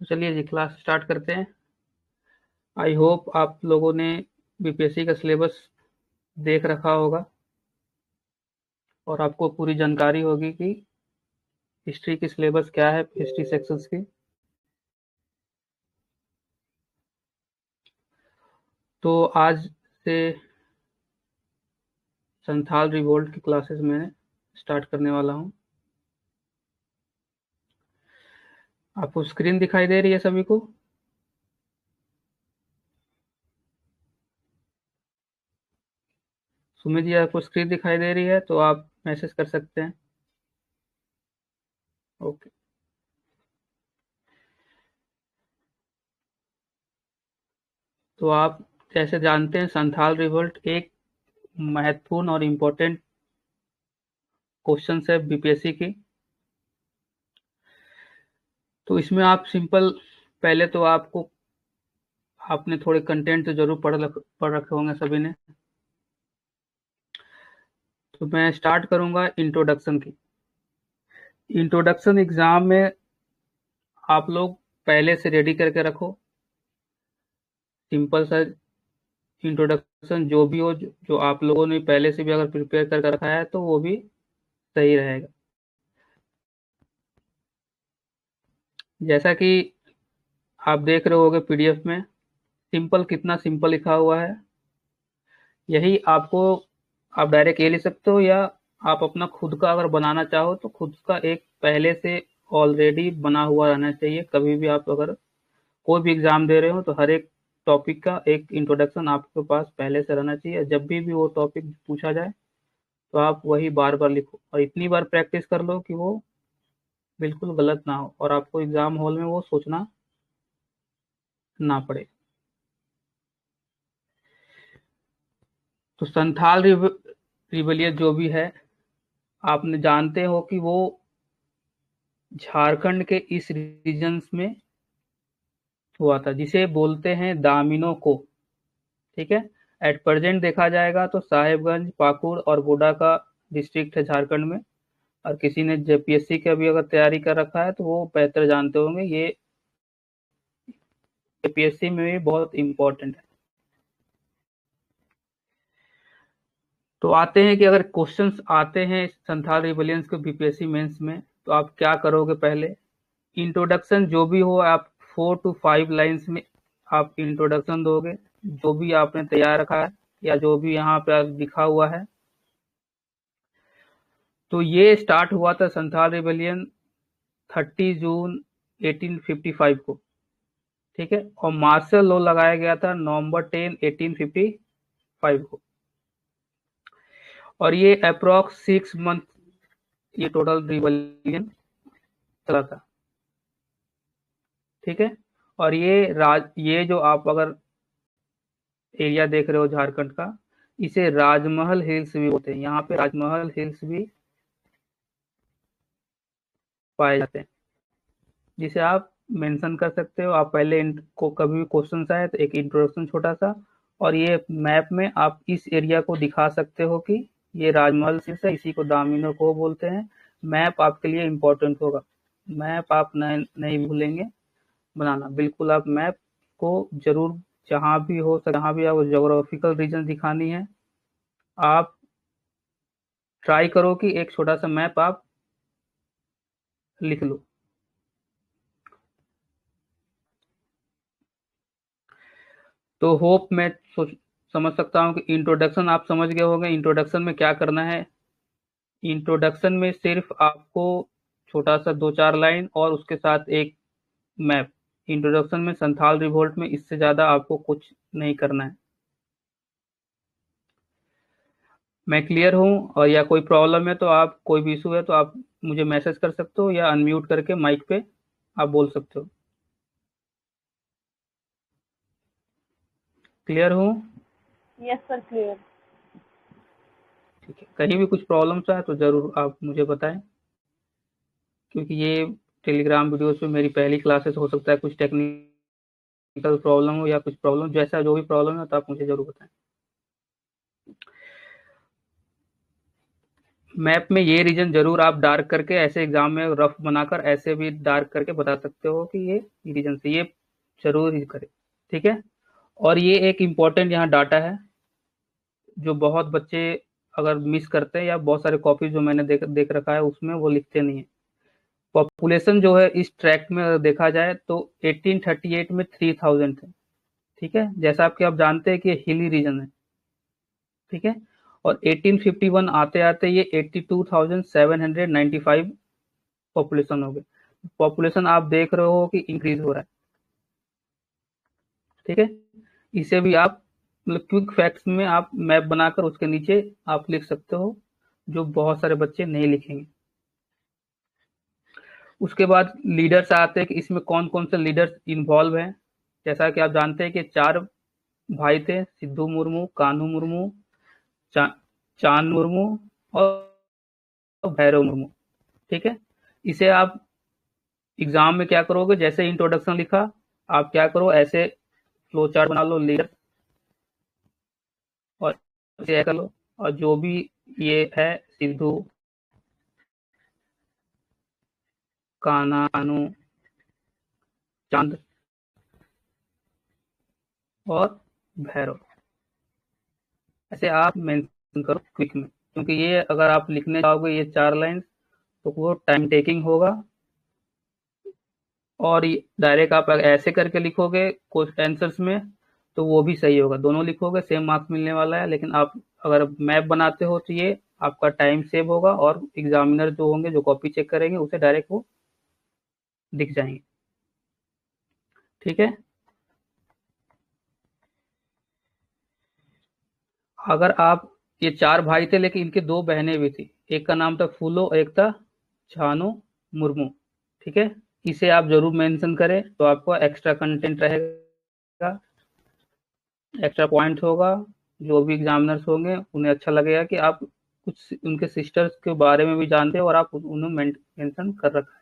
तो चलिए जी class start करते हैं। आई होप आप लोगों ने बीपीएससी का सिलेबस देख रखा होगा और आपको पूरी जानकारी होगी कि हिस्ट्री की सिलेबस क्या है, हिस्ट्री सेक्शंस की। तो आज से संथाल रिवोल्ट की क्लासेस में स्टार्ट करने वाला हूँ। आपको स्क्रीन दिखाई दे रही है सभी को? सुमित जी, आपको स्क्रीन दिखाई दे रही है तो आप मैसेज कर सकते हैं। ओके। तो आप जैसे जानते हैं संथाल रिवोल्ट एक महत्वपूर्ण और इम्पोर्टेंट क्वेश्चन है बीपीएससी की। तो इसमें आप सिंपल, पहले तो आपने थोड़े कंटेंट तो जरूर पढ़ रखे होंगे सभी ने। तो मैं स्टार्ट करूंगा इंट्रोडक्शन की। इंट्रोडक्शन एग्जाम में आप लोग पहले से रेडी करके रखो। सिंपल सा इंट्रोडक्शन जो भी हो, जो आप लोगों ने पहले से भी अगर प्रिपेयर करके रखा है तो वो भी सही रहेगा। जैसा कि आप देख रहे होगे पीडीएफ में सिंपल, कितना सिंपल लिखा हुआ है। यही आपको, आप डायरेक्ट ये लिख सकते हो या आप अपना खुद का अगर बनाना चाहो तो खुद का एक पहले से ऑलरेडी बना हुआ रहना चाहिए। कभी भी आप अगर कोई भी एग्जाम दे रहे हो तो हर एक टॉपिक का एक इंट्रोडक्शन आपके पास पहले से रहना चाहिए। जब भी वो टॉपिक पूछा जाए तो आप वही बार बार लिखो और इतनी बार प्रैक्टिस कर लो कि वो बिल्कुल गलत ना हो और आपको एग्जाम हॉल में वो सोचना ना पड़े। तो संथाल रिबेलियन जो भी है, आपने जानते हो कि वो झारखंड के इस रीजन्स में हुआ था, जिसे बोलते हैं दामिनो को। ठीक है। एट प्रेजेंट देखा जाएगा तो साहेबगंज, पाकुड़ और गोड्डा का डिस्ट्रिक्ट है झारखंड में। और किसी ने जेपीएससी का भी अगर तैयारी कर रखा है तो वो बेहतर जानते होंगे, ये जेपीएससी में भी बहुत इंपॉर्टेंट है। तो आते हैं कि अगर क्वेश्चंस आते हैं संथाल रिबेलियंस को बीपीएससी मेंस में तो आप क्या करोगे। पहले इंट्रोडक्शन जो भी हो, आप 4 to 5 लाइन्स में आप इंट्रोडक्शन दोगे, जो भी आपने तैयार रखा है या जो भी यहाँ पे लिखा हुआ है। तो ये स्टार्ट हुआ था संथाल रिबेलियन 30 जून 1855 को। ठीक है। और मार्शल लॉ लगाया गया था नवंबर 10 1855 को। और ये अप्रोक्स 6 मंथ ये टोटल रिबेलियन चला था। ठीक है। और ये जो आप अगर एरिया देख रहे हो झारखंड का, इसे राजमहल हिल्स भी बोलते हैं। यहाँ पे राजमहल हिल्स भी पाए जाते हैं, जिसे आप मेंशन कर सकते हो। आप पहले को कभी भी क्वेश्चन आए तो एक इंट्रोडक्शन छोटा सा, और ये मैप में आप इस एरिया को दिखा सकते हो कि ये राजमहल हिल्स है, इसी को दामिनो को बोलते हैं। मैप आपके लिए इम्पोर्टेंट होगा। मैप आप नहीं भूलेंगे बनाना। बिल्कुल आप मैप को जरूर, जहाँ भी हो जहाँ भी आपको जोग्राफिकल रीजन दिखानी है, आप ट्राई करो कि एक छोटा सा मैप आप लिख लो। तो होप मैं समझ सकता हूँ कि इंट्रोडक्शन आप समझ गए होंगे। इंट्रोडक्शन में क्या करना है, इंट्रोडक्शन में सिर्फ आपको छोटा सा 2 4 लाइन और उसके साथ एक मैप। इंट्रोडक्शन में संथाल रिवोल्ट में इससे ज्यादा आपको कुछ नहीं करना है। मैं क्लियर हूँ? और या कोई प्रॉब्लम है तो आप, कोई भी इशू है तो आप मुझे मैसेज कर सकते हो या अनम्यूट करके माइक पे आप बोल सकते हो। क्लियर हूँ? Yes sir, clear. ठीक है। कहीं भी कुछ प्रॉब्लम्स आए तो जरूर आप मुझे बताएं, क्योंकि ये टेलीग्राम वीडियोस पे मेरी पहली क्लासेस, हो सकता है कुछ टेक्निकल प्रॉब्लम हो या कुछ प्रॉब्लम, जैसा जो भी प्रॉब्लम है तो आप मुझे जरूर बताएं। मैप में ये रीजन जरूर आप डार्क करके ऐसे एग्जाम में रफ बनाकर ऐसे भी डार्क करके बता सकते हो कि ये रीजन से ये जरूर ही करें। ठीक है। और ये एक इम्पोर्टेंट यहाँ डाटा है जो बहुत बच्चे अगर मिस करते हैं, या बहुत सारे कॉपी जो मैंने देख रखा है उसमें वो लिखते नहीं है। पॉपुलेशन जो है इस ट्रैक्ट में अगर देखा जाए तो 1838 में 3000 थे। ठीक है, जैसा आपके आप जानते हैं कि ये हिली रीजन है। ठीक है। और 1851 आते आते ये 82,795 पॉपुलेशन हो गए। पॉपुलेशन आप देख रहे हो कि इंक्रीज हो रहा है। ठीक है। इसे भी आप मतलब क्विक फैक्ट्स में आप मैप बनाकर उसके नीचे आप लिख सकते हो, जो बहुत सारे बच्चे नहीं लिखेंगे। उसके बाद लीडर्स आते हैं कि इसमें कौन कौन से लीडर्स इन्वॉल्व हैं। जैसा कि आप जानते हैं कि 4 भाई थे, सिद्धू मुर्मू, कान्हू मुर्मू, चा, चांद मुर्मू और भैरव मुर्मू। ठीक है। इसे आप एग्जाम में क्या करोगे, जैसे इंट्रोडक्शन लिखा आप क्या करो, ऐसे फ्लो चार्ट बना लो लीडर और इसे कर लो। और जो भी ये है सिद्धू, कान्हू, चांद और भैरव, ऐसे आप मेंशन करो क्विक में, क्योंकि ये अगर आप लिखने जाओगे ये 4 लाइन तो वो टाइम टेकिंग होगा। और डायरेक्ट आप अगर ऐसे करके लिखोगे कुछ आंसर्स में तो वो भी सही होगा, दोनों लिखोगे सेम मार्क्स मिलने वाला है। लेकिन आप अगर मैप बनाते हो तो ये आपका टाइम सेव होगा और एग्जामिनर जो होंगे जो कॉपी चेक करेंगे उसे डायरेक्ट वो दिख जाएंगे। ठीक है। अगर आप ये 4 भाई थे लेकिन इनके 2 बहनें भी थी, एक का नाम था फूलो, एक था छानो मुर्मू। ठीक है। इसे आप जरूर मेंशन करें तो आपको एक्स्ट्रा कंटेंट रहेगा, एक्स्ट्रा पॉइंट होगा। जो भी एग्जामिनर्स होंगे उन्हें अच्छा लगेगा कि आप कुछ उनके सिस्टर्स के बारे में भी जानते हो और आप उन्हें मेंशन कर रखा है।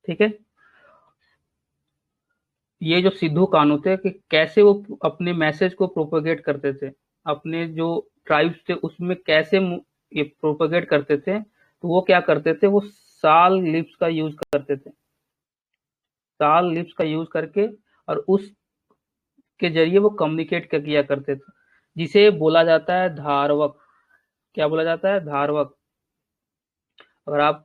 ठीक है। ये जो सिद्धू कान्हू थे कि कैसे वो अपने मैसेज को प्रोपेगेट करते थे, अपने जो ट्राइब्स थे उसमें कैसे ये प्रोपेगेट करते थे, तो वो क्या करते थे, वो साल लिप्स का यूज करते थे। साल लिप्स का यूज करके और उस के जरिए वो कम्युनिकेट किया करते थे, जिसे बोला जाता है धारवक। क्या बोला जाता है? धारवक। अगर आप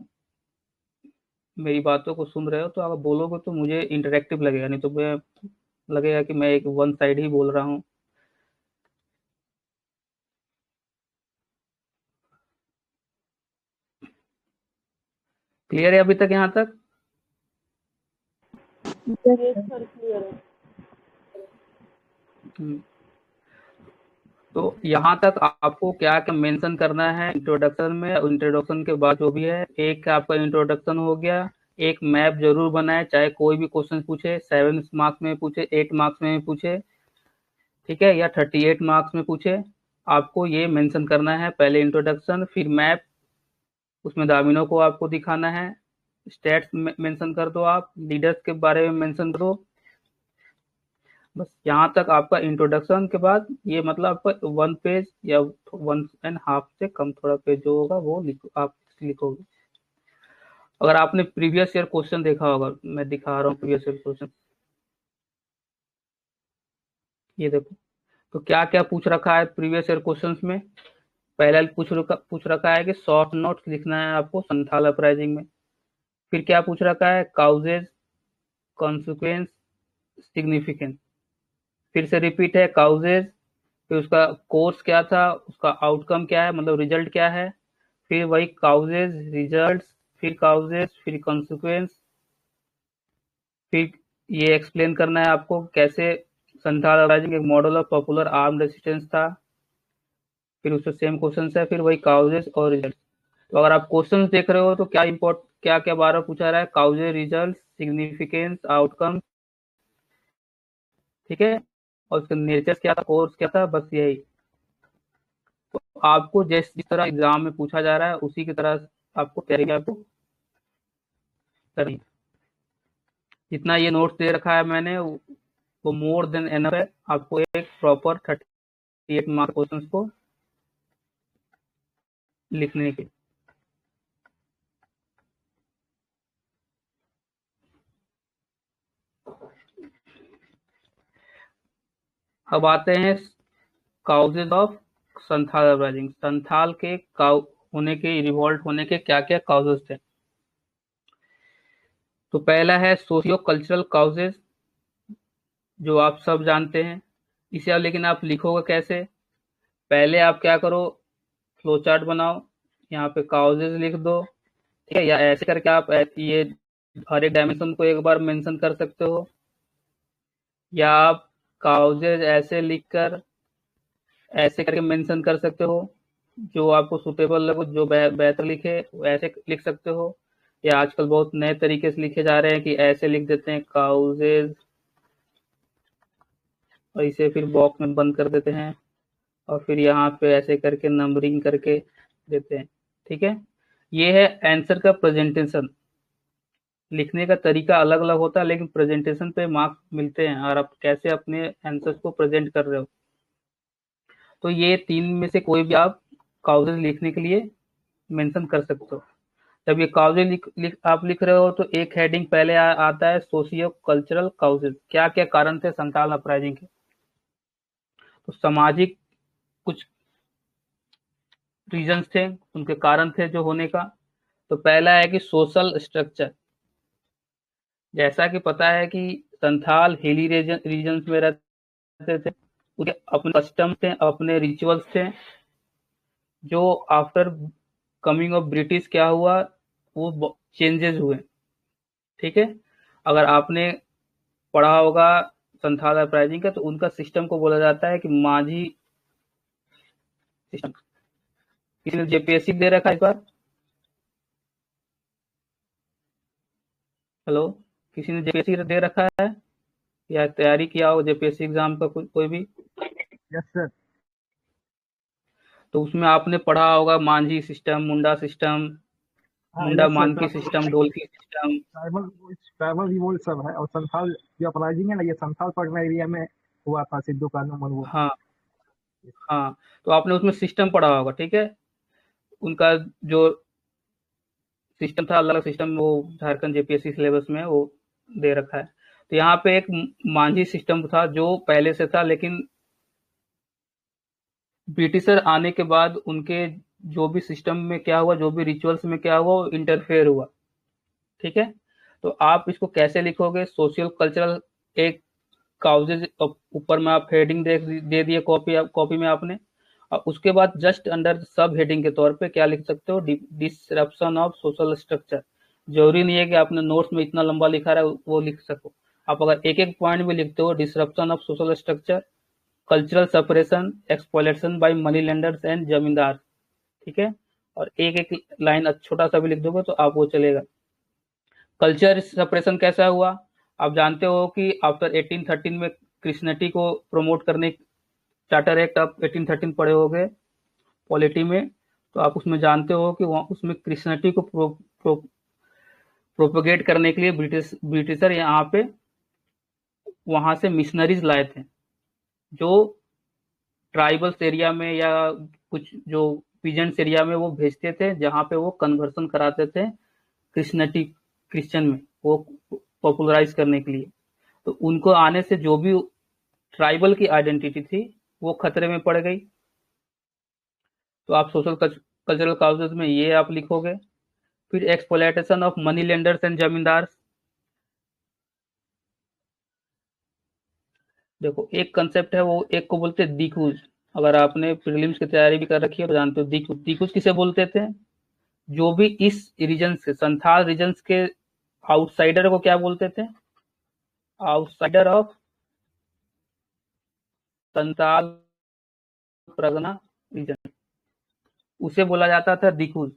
मेरी बातों को सुन रहे हो तो आप बोलोगे तो मुझे इंटरेक्टिव लगेगा, नहीं तो मैं लगेगा कि मैं एक वन साइड ही बोल रहा हूँ। क्लियर है अभी तक यहाँ तक? Yes, sir, clear है। तो यहाँ तक आपको क्या क्या मेंशन करना है इंट्रोडक्शन में। इंट्रोडक्शन के बाद जो भी है, एक आपका इंट्रोडक्शन हो गया, एक मैप जरूर बनाए, चाहे कोई भी क्वेश्चन पूछे, 7 मार्क्स में पूछे, 8 मार्क्स में पूछे, ठीक है, या 38 मार्क्स में पूछे, आपको ये मेंशन करना है। पहले इंट्रोडक्शन, फिर मैप, उसमें दामिनों को आपको दिखाना है, स्टेट्स मेंशन कर दो, आप लीडर्स के बारे में मेंशन करो। बस यहाँ तक आपका इंट्रोडक्शन के बाद ये मतलब आपका 1 पेज या 1.5 से कम थोड़ा पेज जो होगा वो आप लिखोगे। अगर आपने प्रीवियस ईयर क्वेश्चन देखा होगा, मैं दिखा रहा हूँ प्रीवियस ईयर क्वेश्चन, ये देखो। तो क्या क्या पूछ रखा है प्रीवियस ईयर क्वेश्चंस में? पहला पूछ रखा है कि शॉर्ट नोट्स लिखना है आपको संथाल अपराइजिंग में। फिर क्या पूछ रखा है? Causes, consequence, significance. फिर से रिपीट है काउजेज, फिर उसका कोर्स क्या था, उसका आउटकम क्या है, मतलब रिजल्ट क्या है, फिर वही काउजेज, रिजल्ट, फिर काउजेज, फिर कॉन्सिक्वेंस, फिर ये एक्सप्लेन करना है आपको कैसे संथाल अपराइजिंग एक model of popular arm resistance था। फिर उससे सेम क्वेश्चन है, फिर वही काउजेज और रिजल्ट। तो अगर आप क्वेश्चन देख रहे हो तो क्या क्या बार पूछा रहा है? Causes, result, significance, outcome. ठीक है। और उसका नेचर क्या था, कोर्स क्या था, बस यही। तो आपको जिस तरह एग्जाम में पूछा जा रहा है उसी की तरह आपको तैयारी आपको करनी है। जितना ये नोट्स दे रखा है मैंने वो मोर देन एनफ है आपको एक प्रॉपर 38 मार्क क्वेश्चन को लिखने के। अब आते हैं causes of Santhal uprising. Santhal के काउ होने के, रिवॉल्ट होने के क्या क्या काउजेज थे। तो पहला है सोशियो कल्चरल काउजेज, जो आप सब जानते हैं। इसे अब लेकिन आप लिखोगे कैसे? पहले आप क्या करो, फ्लो चार्ट बनाओ, यहाँ पे काउजेज लिख दो, ठीक है, या ऐसे करके आप ये हर एक डायमेंशन को एक बार मेंशन कर सकते हो, या आप काउजेज ऐसे लिखकर ऐसे करके मेंशन कर सकते हो, जो आपको सुटेबल लगे, जो बेहतर लिखे वो ऐसे लिख सकते हो। या आजकल बहुत नए तरीके से लिखे जा रहे हैं कि ऐसे लिख देते हैं काउजेज, और इसे फिर बॉक्स में बंद कर देते हैं, और फिर यहाँ पे ऐसे करके नंबरिंग करके देते हैं, ठीक है। ये है आंसर का प्रेजेंटेशन। लिखने का तरीका अलग अलग होता है, लेकिन प्रेजेंटेशन पे मार्क्स मिलते हैं, और आप कैसे अपने आंसर्स को प्रेजेंट कर रहे हो। तो ये तीन में से कोई भी आप काउजेज लिखने के लिए मेंशन कर सकते हो। जब ये काउजेज आप लिख रहे हो, तो एक हेडिंग पहले आता है सोशियो कल्चरल काउजेज। क्या क्या कारण थे संथाल अपराइजिंग के? तो सामाजिक कुछ रीजंस थे, उनके कारण थे जो होने का। तो पहला है कि सोशल स्ट्रक्चर। जैसा कि पता है कि संथाल हिली रीजन्स में रहते थे, उनके अपने कस्टम थे, अपने रिचुअल्स थे, जो आफ्टर कमिंग ऑफ ब्रिटिश क्या हुआ, वो चेंजेस हुए, ठीक है। अगर आपने पढ़ा होगा संथाल अपराइजिंग का, तो उनका सिस्टम को बोला जाता है कि माझी सिस्टम। किसी ने जेपीएससी दे रखा है एक बार? हेलो, किसी ने जेपीएससी दे रखा है या तैयारी किया हो जेपीएससी एग्जाम का कोई भी? Yes sir. तो उसमें आपने पढ़ा होगा मांझी सिस्टम, मुंडा सिस्टम, हाँ मुंडा यस सर। मानकी सिस्टम, ढोलकी सिस्टम। ट्राइबल रिवोल्ट सब है, और संथाल जो अपराइजिंग है ना, ये संथाल पटना एरिया में हुआ था, सिद्धू कानूमन वो। हाँ हाँ, तो आपने उसमें सिस्टम पढ़ा होगा, ठीक है। उनका जो सिस्टम था, अलग सिस्टम, वो झारखंड जेपीएससी सिलेबस में वो दे रखा है। तो यहाँ पे एक मांझी सिस्टम था जो पहले से था, लेकिन ब्रिटिशर आने के बाद उनके जो भी सिस्टम में क्या हुआ, जो भी रिचुअल्स में क्या हुआ, वो इंटरफेयर हुआ, ठीक है। तो आप इसको कैसे लिखोगे? सोशल कल्चरल एक काउजेज, ऊपर में आप हेडिंग दे दिए कॉपी में आपने, और उसके बाद जस्ट अंडर सब हेडिंग के तौर पे क्या लिख सकते हो? Disruption of social structure. जरूरी नहीं है कि आपने नोट्स में इतना लंबा लिखा रहा है वो लिख सको। आप अगर एक एक पॉइंट में लिखते हो, disruption of social structure, cultural separation, exploitation bye money lenders and जमींदार, ठीक है, और एक एक लाइन छोटा सा भी लिख दोगे तो आप वो चलेगा। कल्चर सेपरेशन कैसा हुआ? आप जानते हो कि आफ्टर 1813 में क्रिश्चियनिटी को प्रमोट करने, चार्टर एक्ट आप 1813 पढ़े होगे पॉलिटी में, तो आप उसमें जानते हो कि वहाँ उसमें क्रिश्चियनिटी को प्रोपोगेट करने के लिए ब्रिटिशर यहाँ पे वहां से मिशनरीज लाए थे, जो ट्राइबल्स एरिया में या कुछ जो पीजेंट्स एरिया में वो भेजते थे, जहाँ पे वो कन्वर्सन कराते थे क्रिश्चियनिटी, क्रिश्चियन में वो पॉपुलराइज करने के लिए। तो उनको आने से जो भी ट्राइबल की आइडेंटिटी थी वो खतरे में पड़ गई। तो आप सोशल कल्चरल काउजेज में ये आप लिखोगे। फिर exploitation of money lenders and जमींदार। देखो, एक कंसेप्ट है, वो एक को बोलते हैं दिकूज। अगर आपने प्रीलिम्स की तैयारी भी कर रखी है तो जानते हो दिकूज। दिकूज किसे बोलते थे? जो भी इस रीजन से, संथाल रीजन के आउटसाइडर को क्या बोलते थे? Outsider of Santhal Pargana region, उसे बोला जाता था दिकूज,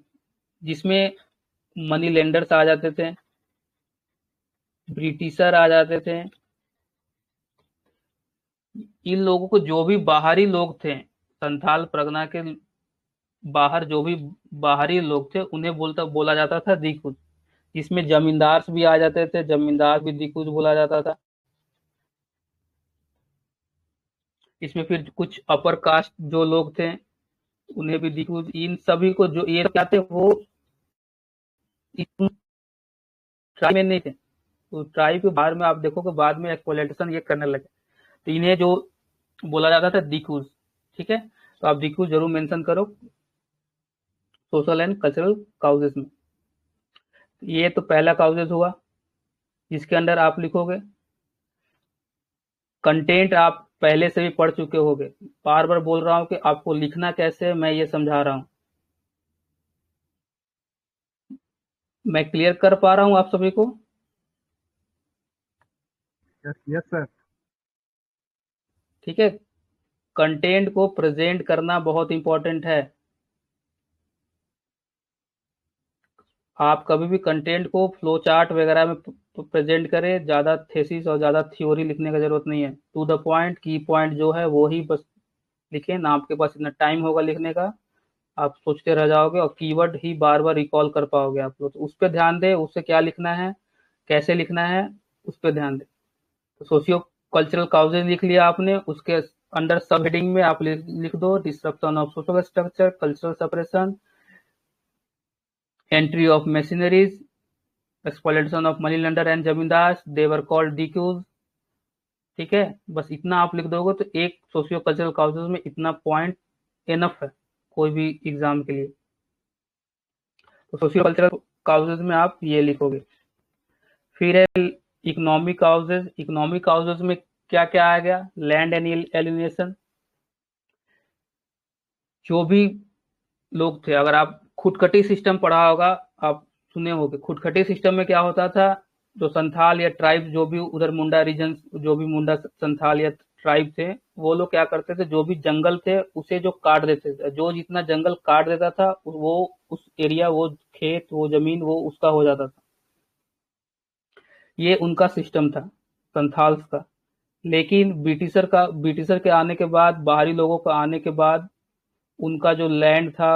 जिसमें मनी लेंडर्स आ जाते थे, ब्रिटिशर आ जाते थे। इन लोगों को, जो भी बाहरी लोग थे संथाल परगना के बाहर, जो भी बाहरी लोग थे, उन्हें बोला जाता था दिकूज। इसमें जमींदार भी आ जाते थे, जमींदार भी दिकूज बोला जाता था। इसमें फिर कुछ अपर कास्ट जो लोग थे उन्हें भी दिकूज। इन सभी को जो ये क्या थे, वो ट्राइब में नहीं थे, तो ट्राइब के बाहर में आप देखोगे बाद में एक्सप्लॉयटेशन ये करने लगे। तो इन्हें जो बोला जाता था डिक्यूज। ठीक है, तो आप डिक्यूज जरूर मेंशन करो सोशल एंड कल्चरल काउजेस में। ये तो पहला काउजेस हुआ, जिसके अंडर आप लिखोगे कंटेंट। आप पहले से भी पढ़ चुके होगे, बार बार बोल रहा हूं कि आपको लिखना कैसे है, मैं ये समझा रहा हूं। मैं क्लियर कर पा रहा हूं आप सभी को? Yes yes sir. ठीक है, कंटेंट को प्रेजेंट करना बहुत इंपॉर्टेंट है। आप कभी भी कंटेंट को फ्लो चार्ट वगैरह में प्रेजेंट करें, ज़्यादा थेसिस और ज़्यादा थ्योरी लिखने का जरूरत नहीं है। टू द पॉइंट, की पॉइंट जो है वो ही बस लिखें ना। आपके पास इतना टाइम होगा लिखने का, आप सोचते रह जाओगे और कीवर्ड ही बार बार रिकॉल कर पाओगे आप लोग। तो उस पर ध्यान दें, उससे क्या लिखना है, कैसे लिखना है, उस पर ध्यान दें। तो सोशियो कल्चरल काउजेज लिख लिया आपने, उसके अंडर सब हेडिंग में आप लिख दो disruption of social structure, cultural separation, entry of machineries, exploitation of money lender and जमींदार, दे वर कॉल्ड डीक्यूज। ठीक है, बस इतना आप लिख दोगे तो एक सोशियो कल्चरल काउजेज में इतना पॉइंट एनफ है कोई भी एग्जाम के लिए। तो सोशियो कल्चरल काउजेज में आप ये लिखोगे। फिर है इकोनॉमिक काउजेज। इकोनॉमिक काउजेज में क्या क्या आ गया? Land alienation. जो भी लोग थे, अगर आप खुदकटी सिस्टम पढ़ा होगा, आप सुने होंगे खुदकटी सिस्टम में क्या होता था। जो संथाल या ट्राइब, जो भी उधर मुंडा रीजन, जो भी मुंडा संथाल या ट्राइब थे, वो लोग क्या करते थे, जो भी जंगल थे उसे जो काट देते थे, जो जितना जंगल काट देता था वो उस एरिया, वो खेत, वो जमीन, वो उसका हो जाता था। ये उनका सिस्टम था संथाल्स का। लेकिन ब्रिटिशर के आने के बाद, बाहरी लोगों के आने के बाद, उनका जो लैंड था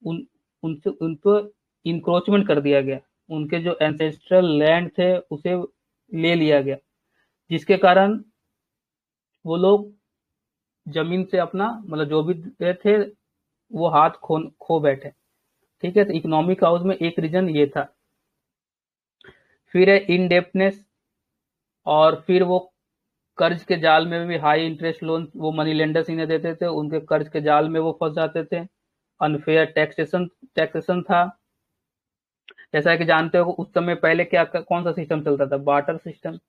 उन उनसे उनको इंक्रोचमेंट कर दिया गया। उनके जो एंसेस्ट्रल लैंड थे उसे ले लिया गया, जिसके कारण वो लोग जमीन से अपना मतलब जो भी थे वो हाथ खो बैठे। ठीक है, तो इकोनॉमिक हाउस में एक रीजन ये था। फिर है इनडेप्टनेस, और फिर वो कर्ज के जाल में भी, हाई इंटरेस्ट लोन वो मनी लेंडर्स इन्हें देते थे, उनके कर्ज के जाल में वो फंस जाते थे। अनफेयर टैक्सेशन टैक्सेशन था। जैसा कि जानते हो उस समय पहले क्या कौन सा सिस्टम चलता था? Barter system.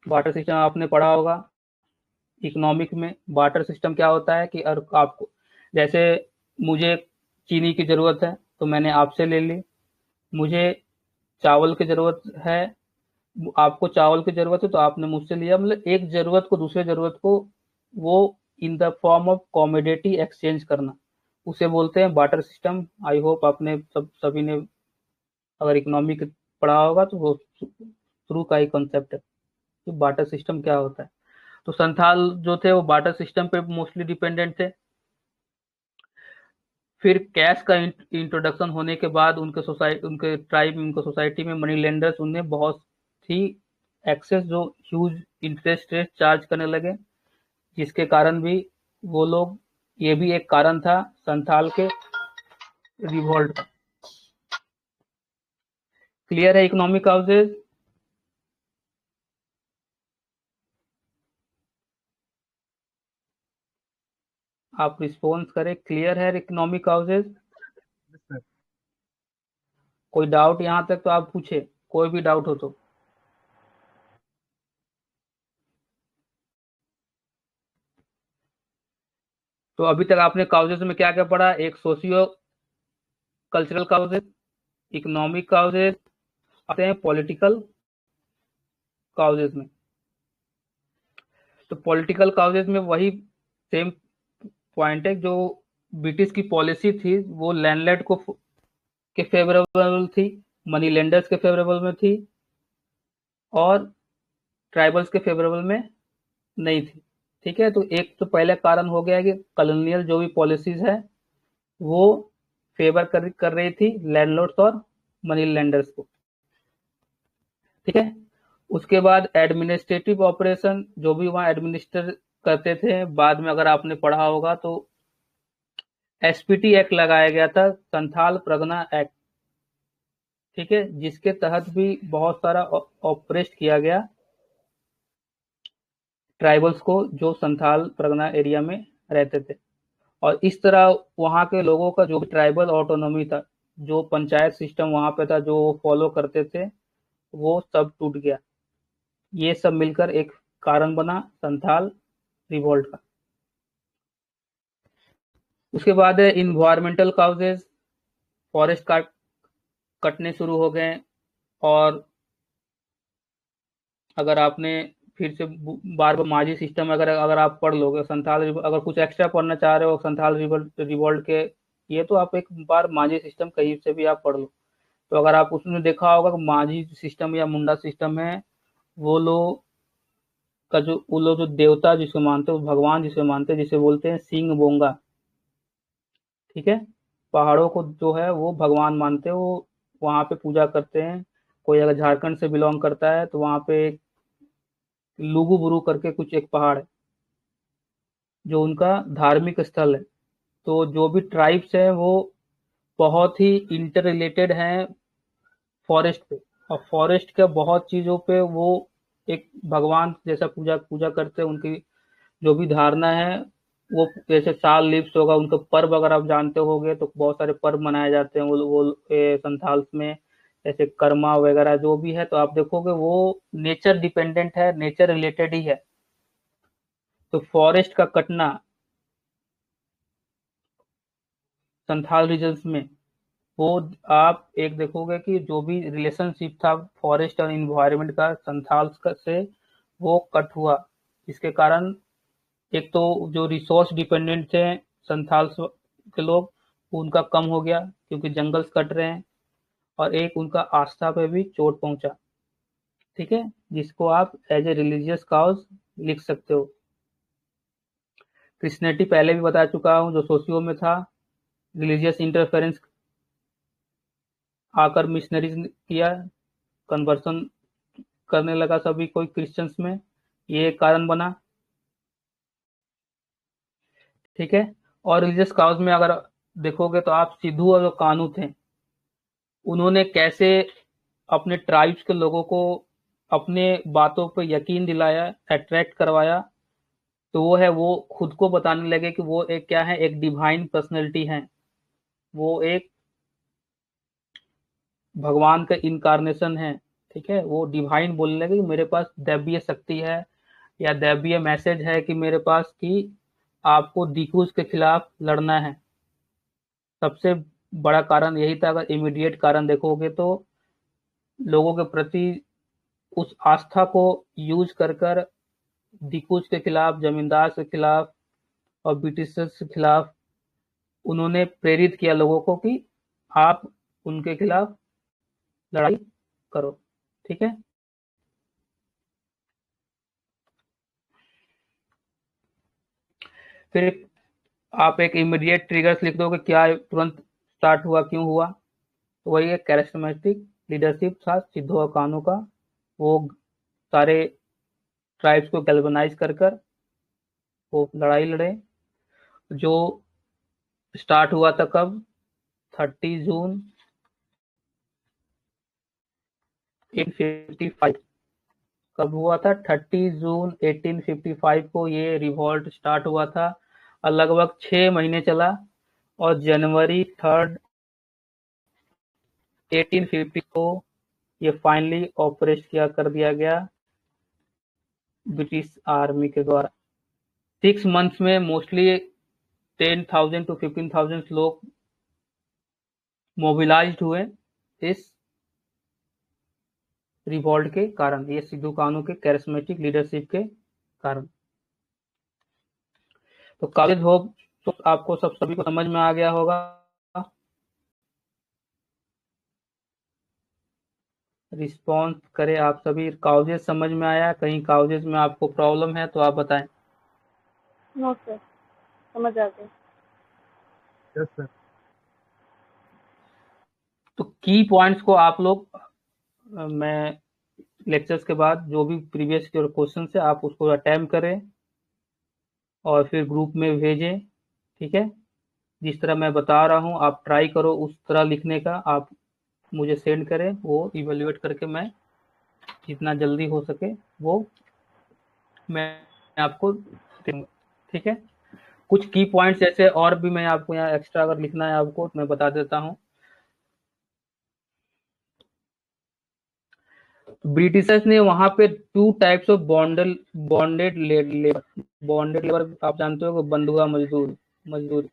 बार्टर सिस्टम आपने पढ़ा होगा। इकोनॉमिक में बार्टर सिस्टम क्या होता है कि अगर आपको, जैसे मुझे चीनी की जरूरत है तो मैंने आपसे ले ली, मुझे चावल की जरूरत है, आपको चावल की जरूरत है तो आपने मुझसे लिया। मतलब एक जरूरत को दूसरे जरूरत को वो in the form of commodity exchange करना, उसे बोलते हैं बार्टर सिस्टम। आई होप आपने सभी ने अगर इकोनॉमिक पढ़ा होगा तो वो शुरू का ही कॉन्सेप्ट है कि बार्टर सिस्टम क्या होता है। तो संथाल जो थे वो बार्टर सिस्टम पे मोस्टली डिपेंडेंट थे। फिर कैश का इंट्रोडक्शन होने के बाद उनके ट्राइब, उनके सोसाइटी में मनी लेंडर्स उन्हें बहुत ही एक्सेस, जो ह्यूज इंटरेस्ट रेट चार्ज करने लगे, जिसके कारण भी वो लोग, ये भी एक कारण था संथाल के रिवॉल्ट का। क्लियर है इकोनॉमिक काउजेज? आप रिस्पॉन्स करें, क्लियर है इकोनॉमिक काउजेज? Yes sir. कोई डाउट यहाँ तक तो आप पूछे, कोई भी डाउट हो तो। तो अभी तक आपने काउजेज में क्या क्या पढ़ा? एक socio cultural causes, economic causes, आते हैं पॉलिटिकल काउजेज में। तो पॉलिटिकल काउजेज में वही सेम पॉइंट है, जो ब्रिटिश की पॉलिसी थी वो लैंडलैंड को के फेवरेबल थी, मनी लेंडर्स के फेवरेबल में थी, और ट्राइबल्स के फेवरेबल में नहीं थी। ठीक है, तो एक तो पहला कारण हो गया कि कॉलोनियल जो भी पॉलिसीज है वो फेवर कर रही थी लैंडलॉर्ड्स और मनी लेंडर्स को। ठीक है, उसके बाद एडमिनिस्ट्रेटिव ऑपरेशन, जो भी वहाँ एडमिनिस्टर करते थे, बाद में अगर आपने पढ़ा होगा तो एसपीटी एक्ट लगाया गया था, संथाल परगना एक्ट। ठीक है, जिसके तहत भी बहुत सारा ऑपरेट किया गया ट्राइबल्स को जो संथाल परगना एरिया में रहते थे। और इस तरह वहाँ के लोगों का जो भी ट्राइबल ऑटोनॉमी था, जो पंचायत सिस्टम वहाँ पे था, जो फॉलो करते थे, वो सब टूट गया। ये सब मिलकर एक कारण बना संथाल रिवॉल्ट का। उसके बाद है इन्वायरमेंटल काउजेज, फॉरेस्ट कटने शुरू हो गए। और अगर आपने फिर से बार बार माझी सिस्टम अगर अगर आप पढ़ लोगे संथाल, अगर कुछ एक्स्ट्रा पढ़ना चाह रहे हो संथाल रिवॉल्ट के, ये तो आप एक बार माझी सिस्टम कहीं से भी आप पढ़ लो। तो अगर आप उसमें देखा होगा कि माझी सिस्टम या मुंडा सिस्टम है, वो लोग का जो वो लोग जो देवता जिसे मानते हैं, भगवान जिसे मानते हैं, जिसे बोलते हैं सिंह बोंगा, ठीक है। पहाड़ों को जो है वो भगवान मानते हैं, वो वहाँ पे पूजा करते हैं। कोई अगर झारखंड से बिलोंग करता है तो वहाँ पे एक लुगु बुरु करके कुछ एक पहाड़ है जो उनका धार्मिक स्थल है। तो जो भी ट्राइब्स है वो बहुत ही इंटर रिलेटेड हैं फॉरेस्ट पे। और फॉरेस्ट के बहुत चीज़ों पे वो एक भगवान जैसा पूजा पूजा करते हैं। उनकी जो भी धारणा है वो, जैसे साल लिप्स होगा, उनका पर्व अगर आप जानते होगे तो बहुत सारे पर्व मनाए जाते हैं वो संथाल्स में, जैसे कर्मा वगैरह जो भी है। तो आप देखोगे वो नेचर डिपेंडेंट है, नेचर रिलेटेड ही है। तो फॉरेस्ट का कटना संथाल रीजन्स में, वो आप एक देखोगे कि जो भी रिलेशनशिप था फॉरेस्ट और इन्वायरमेंट का संथाल्स से, वो कट हुआ। इसके कारण एक तो जो रिसोर्स डिपेंडेंट थे संथाल्स के लोग, उनका कम हो गया क्योंकि जंगल्स कट रहे हैं। और एक उनका आस्था पे भी चोट पहुंचा, ठीक है, जिसको आप एज ए रिलीजियस काउज लिख सकते हो। क्रिश्चियनिटी पहले भी बता चुका हूँ, जो सोशियो में था। रिलीजियस इंटरफेरेंस आकर मिशनरीज किया, कन्वर्सन करने लगा सभी कोई क्रिश्चियंस में, ये एक कारण बना, ठीक है। और रिलीजियस काउज में अगर देखोगे तो आप सिद्धू और जो कानू थे, उन्होंने कैसे अपने ट्राइब्स के लोगों को अपने बातों पर यकीन दिलाया, अट्रैक्ट करवाया। तो वो है, वो खुद को बताने लगे कि वो एक क्या है, एक डिवाइन पर्सनैलिटी है, वो एक भगवान का इनकारनेशन है, ठीक है। वो डिवाइन बोलने लगे कि मेरे पास दैवीय शक्ति है या दैवीय मैसेज है कि मेरे पास कि आपको दिक्कूज के खिलाफ लड़ना है। सबसे बड़ा कारण यही था। अगर इमीडिएट कारण देखोगे तो लोगों के प्रति उस आस्था को यूज कर कर दिक्कूज के खिलाफ, जमींदार के खिलाफ और ब्रिटिशर्स के खिलाफ उन्होंने प्रेरित किया लोगों को कि आप उनके खिलाफ लड़ाई करो, ठीक है। फिर आप एक इमीडिएट ट्रिगर्स लिख दो कि क्या तुरंत स्टार्ट हुआ, क्यों हुआ। तो वही एक कैरिस्मेटिक लीडरशिप था सिद्धू और कान्हू का। वो सारे ट्राइब्स को गैल्वनाइज कर कर वो लड़ाई लड़े, जो स्टार्ट हुआ था कब, 30 जून 1855। कब हुआ था, 30 जून 1855 को ये रिवॉल्ट स्टार्ट हुआ था और लगभग 6 महीने चला। और जनवरी 3 1850 को ये फाइनली ऑपरेट किया कर दिया गया ब्रिटिश आर्मी के द्वारा। 6 मंथ्स में मोस्टली 10,000 to 15,000 लोग मोबिलाइज्ड हुए इस रिवॉल्ट के कारण, ये सिद्धू कान्हू के कैरिस्मेटिक लीडरशिप के कारण। तो काबिज होप तो आपको सभी को समझ में आ गया होगा। रिस्पॉन्स करें आप सभी। काउजेज समझ में आया? कहीं काउजेज में आपको प्रॉब्लम है तो आप बताएं। नो सर, समझ आ गया। Yes sir. तो की पॉइंट्स को आप लोग मैं लेक्चर्स के बाद जो भी प्रीवियस क्वेश्चन है आप उसको अटेम्प्ट करें और फिर ग्रुप में भेजें, ठीक है। जिस तरह मैं बता रहा हूँ आप ट्राई करो उस तरह लिखने का। आप मुझे सेंड करें, वो इवेल्युएट करके मैं जितना जल्दी हो सके वो मैं आपको दूंगा। ठीक है, कुछ की पॉइंट्स जैसे और भी मैं आपको यहाँ एक्स्ट्रा अगर लिखना है आपको तो मैं बता देता हूँ। ब्रिटिशर्स ने वहां पे 2 टाइप्स ऑफ बॉन्डेड लेबर आप जानते हो, बंधुआ मजदूर मजदूर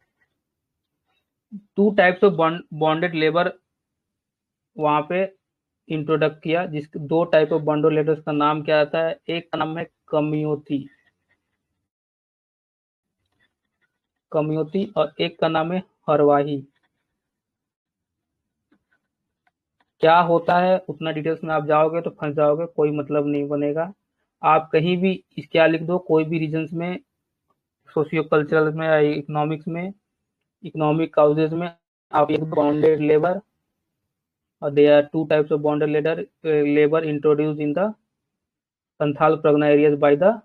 2 टाइप्स ऑफ बॉन्डेड लेबर वहां पे इंट्रोडक्ट किया, जिसके 2 टाइप ऑफ बॉन्डेड लेबर्स का नाम क्या आता है, एक का नाम है कमियोती और एक का नाम है हरवाही। क्या होता है उतना डिटेल्स में आप जाओगे तो फंस जाओगे, कोई मतलब नहीं बनेगा। आप कहीं भी क्या लिख दो, कोई भी रीजन्स में, सोशियो कल्चरल में या इकोनॉमिक्स में, इकोनॉमिक काउजेज में आप लिख दो बॉन्डेड लेबर, और they are 2 types of bonded labour introduce in the Santhal Pargana areas by the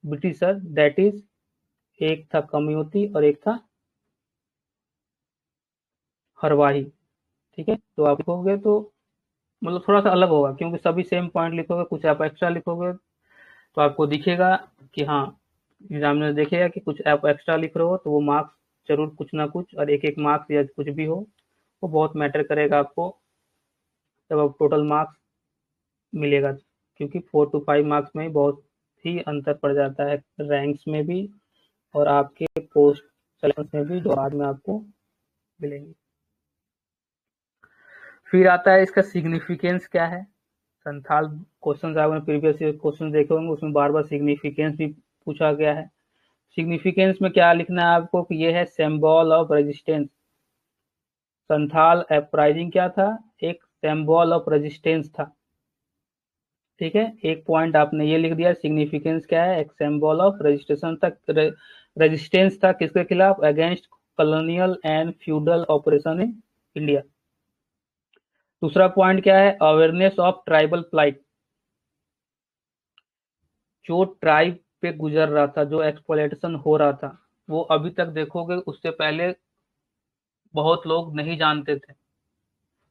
britisher, that is, एक था कमियोती और एक था हरवाही। ठीक है, तो आप लिखोगे तो मतलब थोड़ा सा अलग होगा, क्योंकि सभी सेम पॉइंट लिखोगे, कुछ आप एक्स्ट्रा लिखोगे तो आपको दिखेगा कि हाँ, एग्जामिनर देखेगा कि कुछ आप एक्स्ट्रा लिख रहे हो, तो वो मार्क्स जरूर कुछ ना कुछ, और एक एक मार्क्स या कुछ भी हो, वो बहुत मैटर करेगा आपको जब आप टोटल मार्क्स मिलेगा, क्योंकि 4 to 5 मार्क्स में बहुत ही अंतर पड़ जाता है रैंक्स में भी और आपके पोस्ट सिलेक्शन में भी, जो बाद में आपको मिलेंगे। फिर आता है इसका सिग्निफिकेंस क्या है। संथाल क्वेश्चन आपने प्रीवियस क्वेश्चन देखे होंगे, उसमें बार बार सिग्निफिकेंस भी पूछा गया है। सिग्निफिकेंस में क्या लिखना है आपको कि ये है symbol of resistance. Santhal uprising क्या था, एक सिंबल ऑफ रेजिस्टेंस था। ठीक है, एक पॉइंट आपने ये लिख दिया, सिग्निफिकेंस क्या है, एक सिंबल ऑफ रजिस्ट्रेशन था, रेजिस्टेंस था किसके खिलाफ, against colonial and feudal operation in India. दूसरा पॉइंट क्या है, अवेयरनेस ऑफ ट्राइबल प्लाइट। जो ट्राइब पे गुजर रहा था, जो एक्सप्लॉयटेशन हो रहा था, वो अभी तक देखोगे उससे पहले बहुत लोग नहीं जानते थे।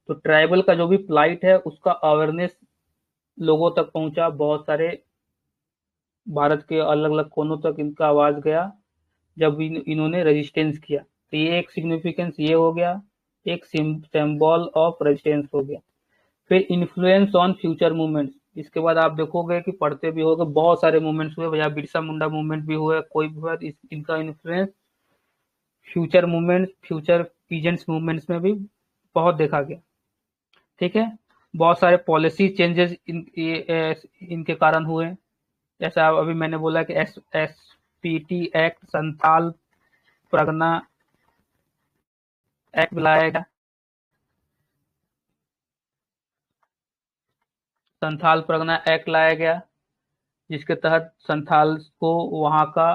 तो ट्राइबल का जो भी प्लाइट है उसका अवेयरनेस लोगों तक पहुंचा, बहुत सारे भारत के अलग अलग कोनों तक इनका आवाज गया जब इन्होंने रेजिस्टेंस किया। तो ये एक सिग्निफिकेंस ये हो गया, एक सिंबल ऑफ रेजिस्टेंस हो गया। फिर इन्फ्लुएंस ऑन फ्यूचर मूवमेंट्स, इसके बाद आप देखोगे कि पढ़ते भी होगे, बहुत सारे मूवमेंट्स हुए भैया, बिरसा मुंडा मूवमेंट भी हुआ, कोई भी हुआ, इनका influence future movement, future peasants movements में भी बहुत देखा गया। ठीक है, बहुत सारे पॉलिसी चेंजेस इनके कारण हुए, जैसा अभी मैंने बोला कि SPT act, Santhal Pargana act लाया गया, संथाल परगना एक्ट लाया गया, जिसके तहत संथाल को वहां का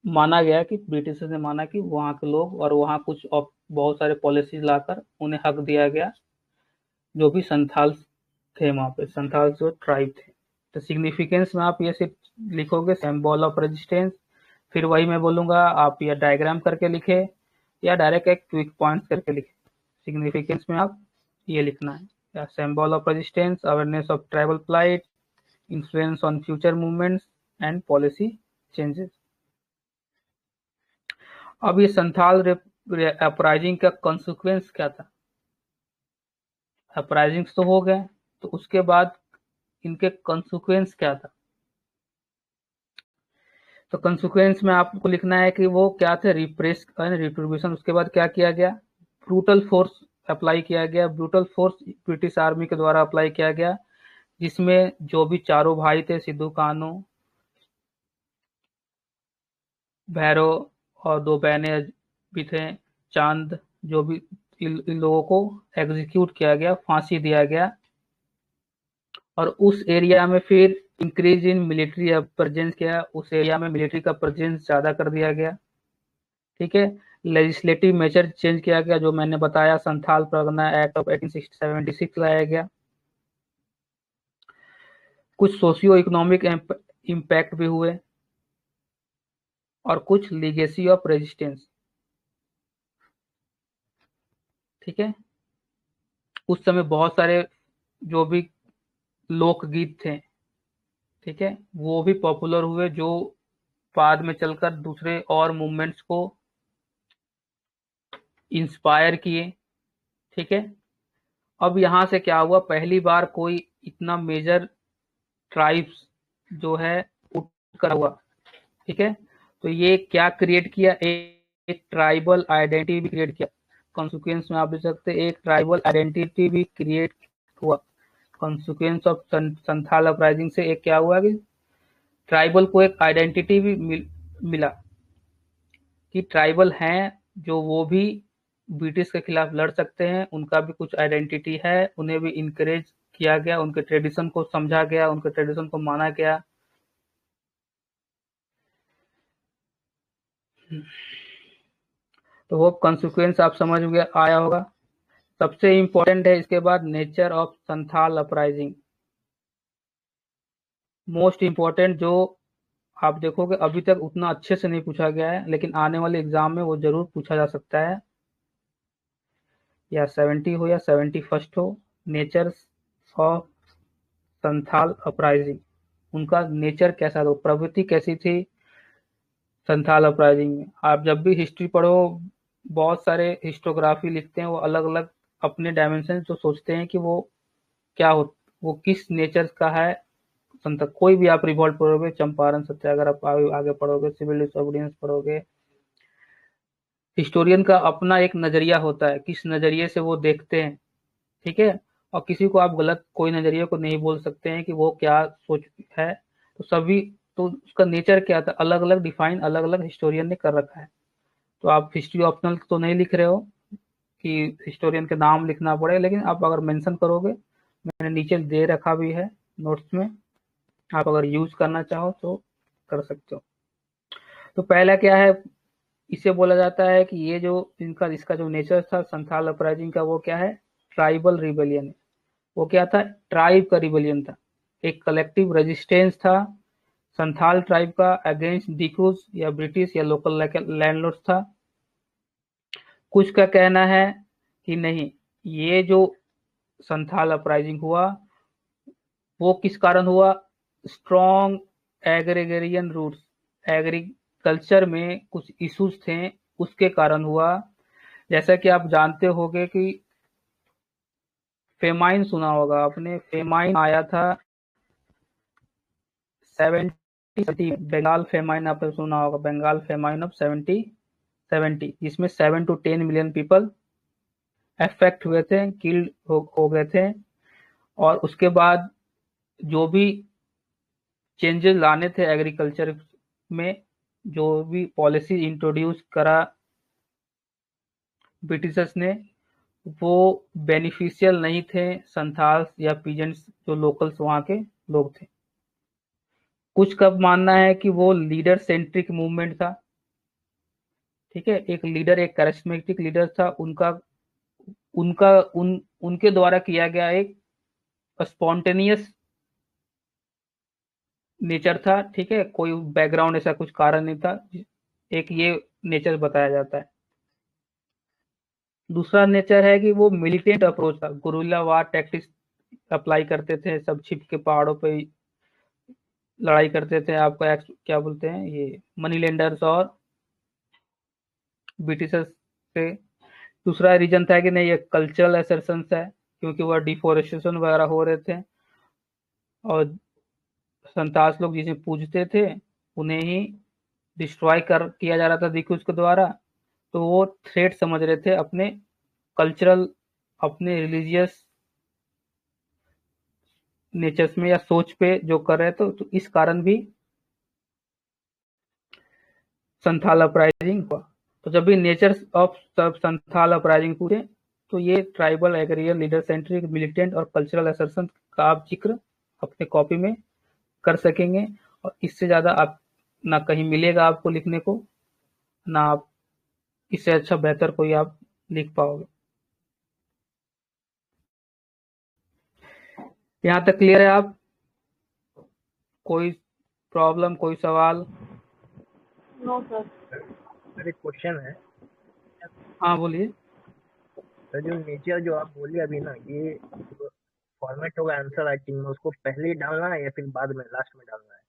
माना गया कि ब्रिटिशर्स ने माना कि वहां के लोग, और वहां कुछ बहुत सारे पॉलिसीज लाकर उन्हें हक दिया गया, जो भी संथाल थे वहां पे, संथाल जो ट्राइब थे। तो सिग्निफिकेंस में आप ये सिर्फ लिखोगे सिंबल ऑफ रेजिस्टेंस, फिर वही मैं बोलूंगा आप या डायग्राम करके लिखे या डायरेक्ट एक क्विक पॉइंट करके लिखे। सिग्निफिकेंस में आप ये लिखना है, या symbol of resistance, awareness of tribal plight, influence on future movements and policy changes. अब ये संथाल अपराइजिंग का कॉन्सिक्वेंस क्या था, अपराइजिंग तो हो गए, तो उसके बाद इनके कॉन्सिक्वेंस क्या था। तो कॉन्सिक्वेंस में आपको लिखना है कि वो क्या थे, रिप्रेस रिट्रीब्यूशन, उसके बाद क्या किया गया, ब्रूटल फोर्स अप्लाई किया गया, ब्रूटल फोर्स ब्रिटिश आर्मी के द्वारा अप्लाई किया गया, जिसमें जो भी चारों भाई थे, सिद्धू कान्हू, भैरव, और 2 बहनें भी थे, चांद, जो भी इन लोगों को एग्जीक्यूट किया गया, फांसी दिया गया। और उस एरिया में फिर इंक्रीज इन मिलिट्री प्रेजेंस किया, उस एरिया में मिलिट्री का प्रेजेंस ज्यादा कर दिया गया। ठीक है, लेजिस्लेटिव मेजर चेंज किया गया, जो मैंने बताया, संथाल परगना एक्ट ऑफ 1876 लाया गया। कुछ सोशियो इकोनॉमिक इम्पैक्ट भी हुए, और कुछ लीगेसी ऑफ रेजिस्टेंस। ठीक है, उस समय बहुत सारे जो भी लोकगीत थे, ठीक है, वो भी पॉपुलर हुए, जो बाद में चलकर दूसरे और मूवमेंट्स को इंस्पायर किए। ठीक है, अब यहाँ से क्या हुआ, पहली बार कोई इतना मेजर ट्राइब्स जो है उठ कर हुआ। ठीक है, तो ये क्या क्रिएट किया, एक ट्राइबल आइडेंटिटी भी क्रिएट किया। कॉन्सिक्वेंस में आप देख सकते हैं, एक ट्राइबल आइडेंटिटी भी क्रिएट हुआ। कॉन्सिक्वेंस ऑफ संथाल अपराइजिंग से एक क्या हुआ कि ट्राइबल को एक आइडेंटिटी भी मिला कि ट्राइबल हैं जो वो भी ब्रिटिश के खिलाफ लड़ सकते हैं, उनका भी कुछ आइडेंटिटी है, उन्हें भी इनकरेज किया गया, उनके ट्रेडिशन को समझा गया, उनके ट्रेडिशन को माना गया। तो वो कॉन्सिक्वेंस आप समझ गया आया होगा। सबसे इंपॉर्टेंट है इसके बाद nature of Santhal uprising, most important, जो आप देखोगे अभी तक उतना अच्छे से नहीं पूछा गया है, लेकिन आने वाले एग्जाम में वो जरूर पूछा जा सकता है, या 70 हो या 71st हो। नेचर ऑफ संथाल अपराइजिंग, उनका नेचर कैसा था, प्रवृत्ति कैसी थी संथाल अपराइजिंग में। आप जब भी हिस्ट्री पढ़ो, बहुत सारे हिस्टोग्राफी लिखते हैं, वो अलग अलग अपने डायमेंशन तो सोचते हैं कि वो क्या हो, वो किस नेचर का है। संत कोई भी आप रिवॉल्ट पढ़ोगे, चंपारण सत्याग्रह आप आगे पढ़ोगे, सिविल डिसोबीडियंस पढ़ोगे, हिस्टोरियन का अपना एक नजरिया होता है, किस नजरिए से वो देखते हैं। ठीक है, और किसी को आप गलत कोई नजरिए को नहीं बोल सकते हैं कि वो क्या सोच है। तो सभी, तो उसका नेचर क्या था, अलग अलग डिफाइन अलग अलग हिस्टोरियन ने कर रखा है। तो आप हिस्ट्री ऑप्शनल तो नहीं लिख रहे हो कि हिस्टोरियन के नाम लिखना पड़े, लेकिन आप अगर मेंशन करोगे, मैंने नीचे दे रखा भी है नोट्स में, आप अगर यूज करना चाहो तो कर सकते हो। तो पहला क्या है, इसे बोला जाता है कि ये जो इनका इसका जो नेचर था संथाल अपराइजिंग का, वो क्या है, ट्राइबल रिबेलियन है। वो क्या था, ट्राइब का रिबेलियन था, एक कलेक्टिव रेजिस्टेंस था संथाल ट्राइब का अगेंस्ट डिक्रूज या ब्रिटिश या लोकल लैंडलॉर्ड्स था। कुछ का कहना है कि नहीं, ये जो संथाल अपराइजिंग हुआ वो किस कारण हुआ, स्ट्रॉन्ग एग्रीगेरियन रूट्स, एग्रीकल्चर में कुछ इश्यूज थे, उसके कारण हुआ। जैसा कि आप जानते होंगे कि फेमाइन सुना होगा आपने, फेमाइन आया था 70, बंगाल फेमाइन आपने सुना होगा, बंगाल फेमाइन ऑफ 70, जिसमें 7 to 10 मिलियन पीपल अफेक्ट हुए थे, किल्ड हो गए थे। और उसके बाद जो भी चेंजेस लाने थे एग्रीकल्चर में, जो भी पॉलिसी इंट्रोड्यूस करा ब्रिटिशर्स ने, वो बेनिफिशियल नहीं थे संथाल्स या पीजेंट्स, जो लोकल्स वहाँ के लोग थे। कुछ का मानना है कि वो लीडर सेंट्रिक मूवमेंट था। ठीक है, एक लीडर, एक करिस्मेटिक लीडर था, उनका उनका उन उनके द्वारा किया गया एक स्पॉन्टेनियस नेचर था। ठीक है, कोई बैकग्राउंड ऐसा कुछ कारण नहीं था, एक ये नेचर बताया जाता है। दूसरा नेचर है कि वो मिलिटेंट अप्रोच था, गुरिल्ला वार टैक्टिक्स अप्लाई करते थे, सब छिप के पहाड़ों पे लड़ाई करते थे, आपका क्या बोलते हैं ये मनी लेंडर्स और ब्रिटिशर्स से। दूसरा रीजन था कि नहीं, ये कल्चरल असर्शन है, क्योंकि वह डिफोरेस्टेशन वगैरह हो रहे थे, और संतास लोग जिसे पूजते थे उन्हें ही डिस्ट्रॉय कर किया जा रहा था दिक्रूज के द्वारा। तो वो थ्रेट समझ रहे थे अपने कल्चरल, अपने रिलीजियस नेचर्स में या सोच पे जो कर रहे थे, तो इस कारण भी संथाल अपराइजिंग हुआ। तो जब भी नेचर ऑफ संथाल अपराइजिंग पूछे, तो ये ट्राइबल एग्रीरियल लीडर सेंट्रिक मिलिटेंट और कल्चरल असर्शन का आप जिक्र अपने कॉपी में कर सकेंगे, और इससे ज्यादा आप ना कहीं मिलेगा आपको लिखने को, ना आप इससे अच्छा बेहतर कोई आप लिख पाओगे। यहाँ तक क्लियर है आप, कोई प्रॉब्लम, कोई सवाल? No sir. सर एक क्वेश्चन है। हाँ बोलिए। सर जो नेचर जो आप बोले अभी ना, ये फॉर्मेट होगा आंसर राइटिंग में, उसको पहले ही डालना है या फिर बाद में लास्ट में डालना है?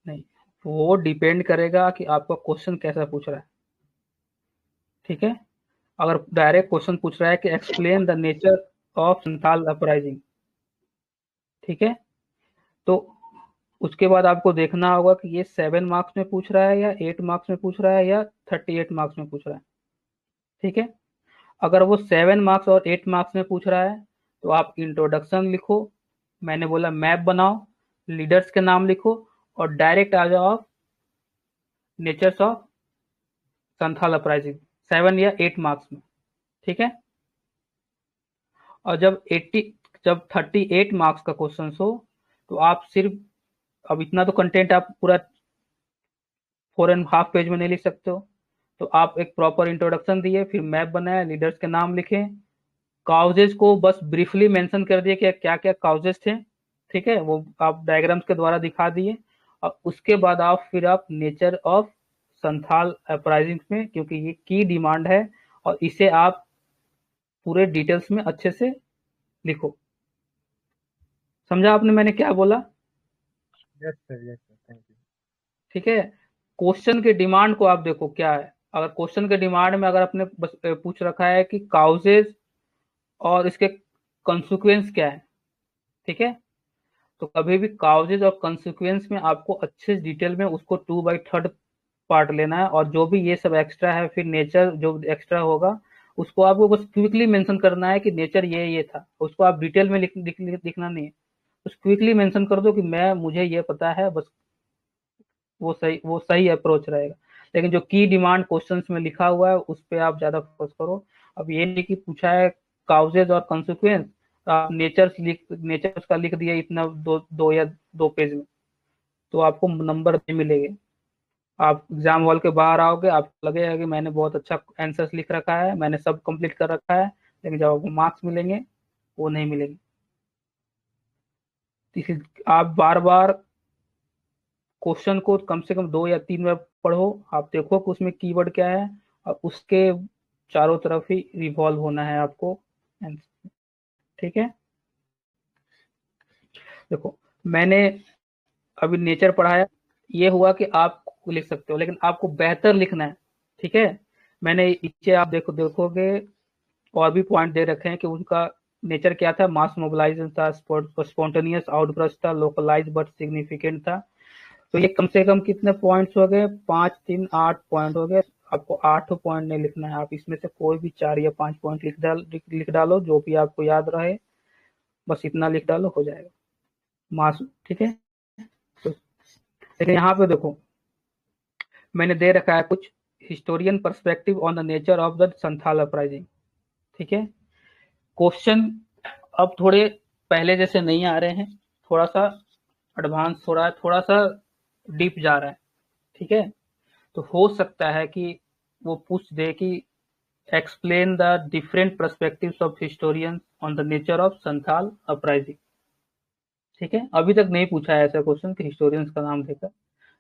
नहीं, वो डिपेंड करेगा कि आपका क्वेश्चन कैसा पूछ रहा है। ठीक है, अगर डायरेक्ट क्वेश्चन पूछ रहा है कि explain the nature of Santhal uprising, ठीक है, तो उसके बाद आपको देखना होगा कि ये 7 मार्क्स में पूछ रहा है या 8 मार्क्स में पूछ रहा है या 38 मार्क्स में पूछ रहा है। ठीक है, अगर वो 7 मार्क्स और 8 मार्क्स में पूछ रहा है तो आप इंट्रोडक्शन लिखो, मैंने बोला मैप बनाओ, लीडर्स के नाम लिखो और डायरेक्ट आ जाओ नेचर्स ऑफ संथाल अपराइजिंग 7 या 8 मार्क्स में। ठीक है, और जब 38 मार्क्स का क्वेश्चन हो तो आप सिर्फ, अब इतना तो कंटेंट आप पूरा 4.5 पेज में नहीं लिख सकते हो, तो आप एक प्रॉपर इंट्रोडक्शन दिए, फिर मैप बनाया, लीडर्स के नाम लिखे, काउजेज को बस ब्रीफली मेंशन कर दिए कि क्या क्या काउजेज थे। ठीक है, वो आप डायग्राम्स के द्वारा दिखा दिए, और उसके बाद आप नेचर ऑफ संथाल अपराइजिंग में, क्योंकि ये की डिमांड है और इसे आप पूरे डिटेल्स में अच्छे से लिखो। समझा आपने मैंने क्या बोला? Yes sir, thank you. ठीक है, क्वेश्चन के डिमांड को आप देखो क्या है। अगर क्वेश्चन के डिमांड में अगर आपने बस पूछ रखा है कि काउजेज और इसके कंसिक्वेंस क्या है, ठीक है, तो कभी भी काउजेज और कंसिक्वेंस में आपको अच्छे डिटेल में उसको 2/3 पार्ट लेना है, और जो भी ये सब एक्स्ट्रा है फिर नेचर जो एक्स्ट्रा होगा उसको आपको बस क्विकली मेंशन करना है कि नेचर ये था, उसको आप डिटेल में लिखना नहीं है, बस क्विकली मेंशन कर दो कि मुझे ये पता है, बस वो सही अप्रोच रहेगा। लेकिन जो की डिमांड क्वेश्चंस में लिखा हुआ है उस पर आप ज्यादा फोकस करो। अब ये नहीं कि पूछा है काउजेज और कंसिक्वेंस, आप नेचर्स का लिख दिया इतना दो या 2 पेज में, तो आपको नंबर नहीं मिलेंगे। आप एग्जाम हॉल के बाहर आओगे, आपको लगेगा कि मैंने बहुत अच्छा आंसर्स लिख रखा है, मैंने सब कंप्लीट कर रखा है, लेकिन जब आपको मार्क्स मिलेंगे वो नहीं मिलेंगे। इसलिए आप बार बार क्वेश्चन को कम से कम 2 या 3 बार पढ़ो, आप देखो कि उसमें कीवर्ड क्या है, और उसके चारों तरफ ही रिवॉल्व होना है आपको। ठीक है, देखो मैंने अभी नेचर पढ़ाया, ये हुआ कि आप लिख सकते हो, लेकिन आपको बेहतर लिखना है। ठीक है, मैंने नीचे आप देखोगे और भी पॉइंट दे रखे हैं कि उनका नेचर क्या था, मास मोबिलाइजेशन था, स्पॉन्टेनियस आउटब्रस्ट था, लोकलाइज बट सिग्निफिकेंट था। तो ये कम से कम कितने पॉइंट्स हो गए, 5 3 8 पॉइंट हो गए। आपको 8 पॉइंट नहीं लिखना है, आप इसमें से कोई भी 4 या 5 पॉइंट लिख डालो, जो भी आपको याद रहे, बस इतना लिख डालो, हो जाएगा मास। ठीक है, तो लेकिन यहाँ पे देखो मैंने दे रखा है कुछ historian perspective on the nature of the Santhal uprising. ठीक है, क्वेश्चन अब थोड़े पहले जैसे नहीं आ रहे हैं, थोड़ा सा एडवांस हो रहा है, थोड़ा सा डीप जा रहा है। ठीक है, तो हो सकता है कि वो पूछ दे कि explain the different perspectives of historians on the nature of Santhal uprising. ठीक है, अभी तक नहीं पूछा है ऐसा क्वेश्चन कि हिस्टोरियंस का नाम देकर,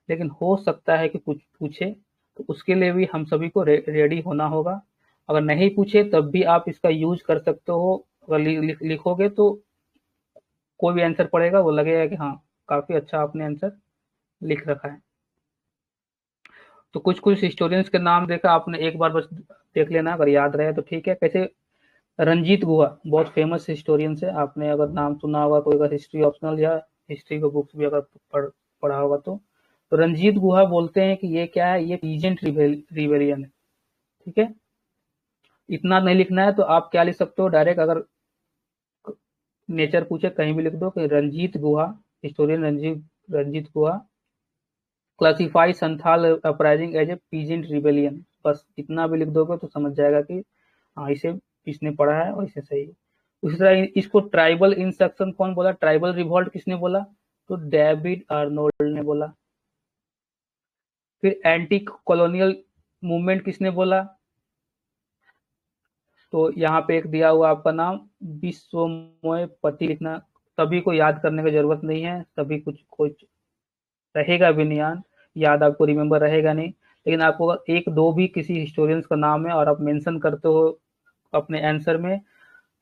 लेकिन हो सकता है कि पूछे, तो उसके लिए भी हम सभी को रेडी होना होगा। अगर नहीं पूछे तब भी आप इसका यूज कर सकते हो, अगर लिखोगे तो कोई भी आंसर पड़ेगा वो लगेगा कि हाँ काफी अच्छा आपने आंसर लिख रखा है। तो कुछ कुछ हिस्टोरियंस के नाम देखा आपने, एक बार बस देख लेना, अगर याद रहे तो ठीक है। कैसे रंजीत गुहा बहुत फेमस हिस्टोरियंस है, आपने अगर नाम सुना होगा, कोई अगर हिस्ट्री ऑप्शनल या हिस्ट्री का बुक्स भी अगर पढ़ा होगा तो रंजीत गुहा बोलते हैं कि ये क्या है, ये पीजेंट रिवेलियन है। ठीक है, इतना नहीं लिखना है तो आप क्या लिख सकते हो डायरेक्ट, अगर नेचर पूछे कहीं भी लिख दो कि Ranjit Guha, historian Ranjit Guha classify Santhal uprising as a peasant rebellion, बस इतना भी लिख दोगे तो समझ जाएगा कि हाँ इसे इसने पढ़ा है और इसे सही है। उसी तरह इसको ट्राइबल इंसक्शन कौन बोला, ट्राइबल रिवॉल्ट किसने बोला, तो डेविड आर्नोल्ड ने बोला। फिर एंटी कॉलोनियल मूवमेंट किसने बोला, तो यहाँ पे एक दिया हुआ आपका नाम विश्वमोय पति लिखना, सभी को याद करने की जरूरत नहीं है, सभी कुछ रहेगा भी नहीं, याद आपको रिमेम्बर रहेगा नहीं, लेकिन आपको अगर एक दो भी किसी हिस्टोरियंस का नाम है और आप मेंशन करते हो अपने आंसर में,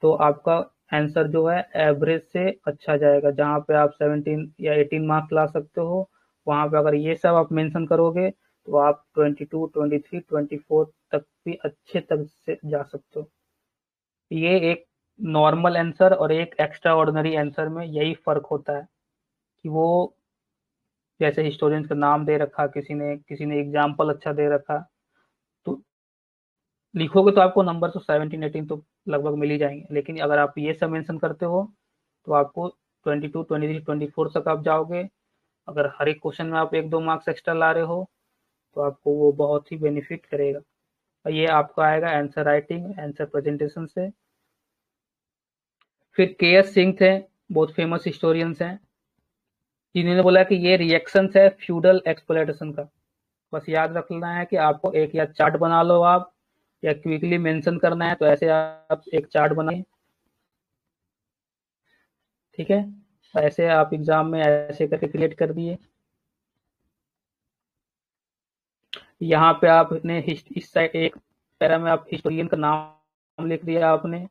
तो आपका आंसर जो है एवरेज से अच्छा जाएगा। जहाँ पे आप 17 या 18 मार्क्स ला सकते हो, वहाँ पे अगर ये सब आप मेंशन करोगे तो आप 22, 23, 24 तक भी अच्छे तक से जा सकते हो। ये एक नॉर्मल आंसर और एक एक्स्ट्रा ऑर्डिनरी आंसर में यही फर्क होता है कि वो जैसे हिस्टोरियंस का नाम दे रखा, किसी ने एग्जाम्पल अच्छा दे रखा, तो लिखोगे तो आपको नंबर तो 17, 18 तो लगभग मिल ही जाएंगे। लेकिन अगर आप ये सब मेंशन करते हो तो आपको 22, 23, 24 तक आप जाओगे। अगर हर एक क्वेश्चन में आप 1-2 मार्क्स एक्स्ट्रा ला रहे हो तो आपको वो बहुत ही बेनिफिट करेगा। और ये आपका आएगा आंसर राइटिंग, आंसर प्रेजेंटेशन से। फिर के एस सिंह थे, बहुत फेमस हिस्टोरियंस हैं, जिन्होंने बोला कि ये रिएक्शंस है फ्यूडल एक्सप्लॉयटेशन का। बस याद रखना है कि आपको एक या चार्ट बना लो आप, या क्विकली मेंशन करना है तो ऐसे आप एक चार्ट बनाइए, ठीक है। ऐसे आप एग्जाम में ऐसे करके क्रिएट कर दिए। यहाँ पे आपने इस साइड एक पैरा में आप हिस्टोरियन का नाम लिख दिया आपने,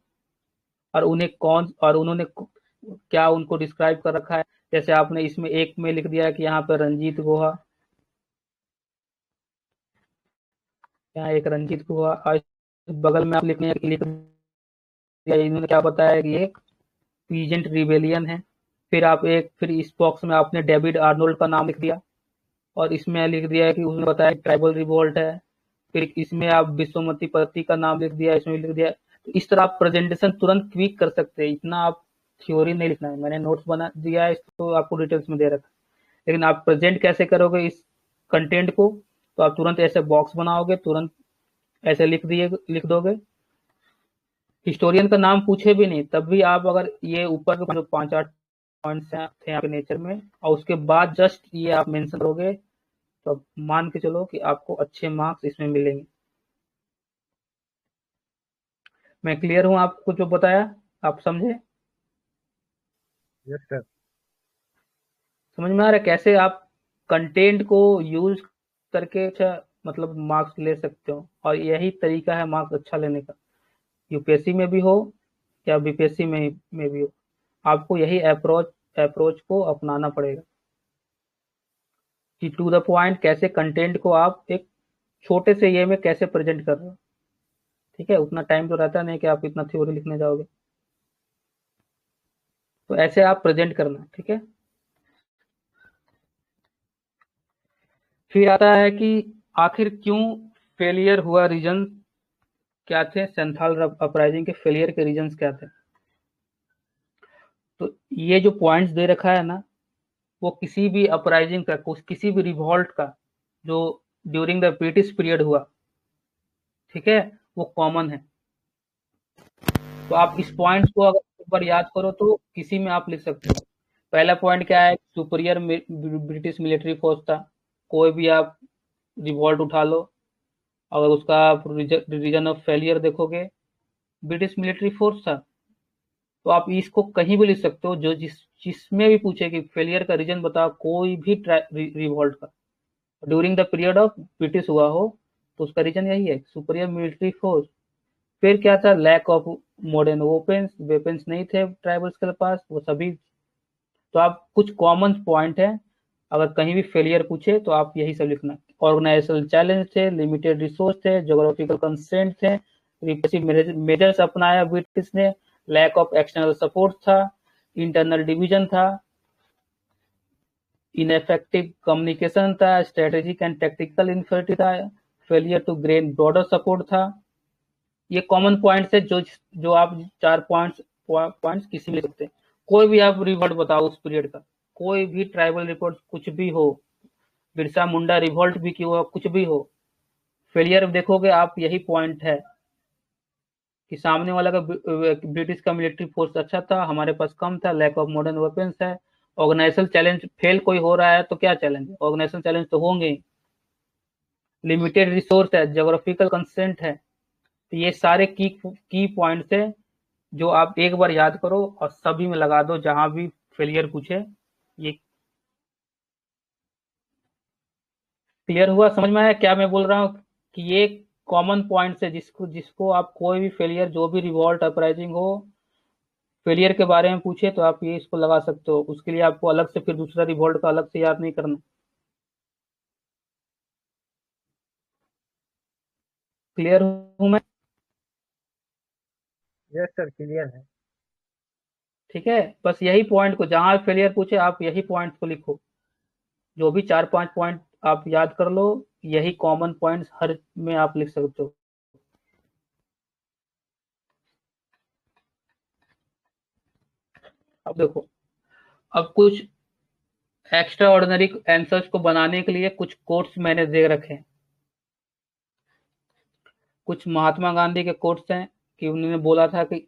और उन्होंने क्या उनको डिस्क्राइब कर रखा है। जैसे आपने इसमें एक में लिख दिया कि यहाँ पे रंजीत गुहा, यहाँ एक रंजीत गुहा, और बगल में आप लिख दिया इन्होंने क्या बताया कि ये पीजेंट रिबेलियन है। फिर इस बॉक्स में आपने डेविड आर्नोल्ड का नाम लिख दिया, और इसमें लिख दिया है कि उसने बताया ट्राइबल रिवोल्ट है। फिर इसमें आप विश्वमती पति का नाम लिख दिया, इसमें लिख दिया। तो इस तरह आप प्रेजेंटेशन तुरंत क्विक कर सकते हैं। इतना आप थ्योरी नहीं लिखना है, मैंने नोट्स बना दिया है इसको आपको डिटेल्स में दे रखा है। लेकिन आप प्रेजेंट कैसे करोगे इस कंटेंट को, तो आप तुरंत ऐसे बॉक्स बनाओगे, तुरंत ऐसे लिख दोगे। हिस्टोरियन का नाम पूछे भी नहीं तब भी आप अगर ये ऊपर के जो 5-8 पॉइंट्स थे आपके नेचर में, और उसके बाद जस्ट ये आप मेंशन करोगे, तो मान के चलो कि आपको अच्छे मार्क्स इसमें मिलेंगे। मैं क्लियर हूं? आपको जो बताया आप समझे? Yes sir. समझ में आ रहा है कैसे आप कंटेंट को यूज करके अच्छा मतलब मार्क्स ले सकते हो? और यही तरीका है मार्क्स अच्छा लेने का, यूपीएससी में भी हो या बीपीएससी में भी हो। आपको यही अप्रोच को अपनाना पड़ेगा कि टू द पॉइंट कैसे कंटेंट को आप एक छोटे से ये में कैसे प्रेजेंट कर रहे हो, ठीक है। उतना टाइम तो रहता नहीं कि आप इतना थ्योरी लिखने जाओगे, तो ऐसे आप प्रेजेंट करना, ठीक है। फिर आता है कि आखिर क्यों फेलियर हुआ, रीजन क्या थे, संथाल अपराइजिंग के फेलियर के रीजंस क्या थे। तो ये जो पॉइंट्स दे रखा है ना, वो किसी भी अपराइजिंग का, किसी भी रिवॉल्ट का जो ड्यूरिंग द ब्रिटिश पीरियड हुआ, ठीक है, वो कॉमन है। तो आप इस पॉइंट्स को अगर एक बार याद करो तो किसी में आप लिख सकते हो। पहला पॉइंट क्या है, सुपीरियर ब्रिटिश मिलिट्री फोर्स था। कोई भी आप रिवॉल्ट उठा लो, अगर उसका आप रीजन ऑफ फेलियर देखोगे, ब्रिटिश मिलिट्री फोर्स था। तो आप इसको कहीं भी लिख सकते हो, जो जिसमें भी पूछे कि फेलियर का रीजन बताओ, कोई भी रिवॉल्ट का during the period of British हुआ हो, तो उसका रीजन यही है, सुपीरियर मिलिट्री फोर्स। फिर क्या था, लैक ऑफ मॉडर्न वेपन्स नहीं थे ट्राइबल्स के पास, वो सभी। तो आप कुछ कॉमन पॉइंट है, अगर कहीं भी फेलियर पूछे तो आप यही सब लिखना। ऑर्गेनाइजेशनल चैलेंज थे, लिमिटेड रिसोर्स थे, जोग्राफिकल कंस्ट्रेंट थे, रिप्रेसिव मेजर्स अपनाया ब्रिटिश ने, लैक ऑफ एक्सटर्नल सपोर्ट था, इंटरनल डिवीजन था, इनफेक्टिव कम्युनिकेशन था, स्ट्रेटेजिक एंड टेक्टिकल इन्फिनिटी था, failure to gain broader support था। ये कॉमन पॉइंट्स है जो आप 4 पॉइंट्स किसी में लिख सकते हैं। कोई भी आप रिवॉल्ट बताओ उस पीरियड का, कोई भी ट्राइबल रिपोर्ट कुछ भी हो, बिरसा मुंडा रिवॉल्ट भी क्यों हो, कुछ भी हो, फेलियर देखोगे आप यही पॉइंट है कि सामने वाला का ब्रिटिश का मिलिट्री फोर्स अच्छा था, हमारे पास कम था, लैक ऑफ मॉडर्न वेपन्स है। ऑर्गेनाइजेशन चैलेंज, फेल कोई हो रहा है तो क्या चैलेंज, ऑर्गेनाइजेशन चैलेंज तो होंगे ही। लिमिटेड रिसोर्स है, जोग्राफिकल कंस्ट्रेंट है। तो ये सारे की पॉइंट्स है जो आप एक बार याद करो और सभी में लगा दो जहां भी फेलियर पूछे। ये क्लियर हुआ, समझ में आया क्या मैं बोल रहा हूँ? कि ये कॉमन पॉइंट्स है जिसको जिसको आप कोई भी फेलियर, जो भी रिवॉल्ट अपराइजिंग हो, फेलियर के बारे में पूछे तो आप ये इसको लगा सकते हो, उसके लिए आपको अलग से फिर दूसरा रिवॉल्ट का अलग से याद नहीं करना। क्लियर हूं मैं? यस सर, क्लियर है। ठीक है, बस यही पॉइंट को जहां फेलियर पूछे आप यही पॉइंट को लिखो, जो भी 4-5 पॉइंट आप याद कर लो, यही कॉमन पॉइंट्स हर में आप लिख सकते हो। अब देखो, अब कुछ एक्स्ट्रा ऑर्डिनरी आंसर्स को बनाने के लिए कुछ कोट्स मैंने दे रखे हैं। कुछ महात्मा गांधी के कोट्स हैं कि उन्होंने बोला था कि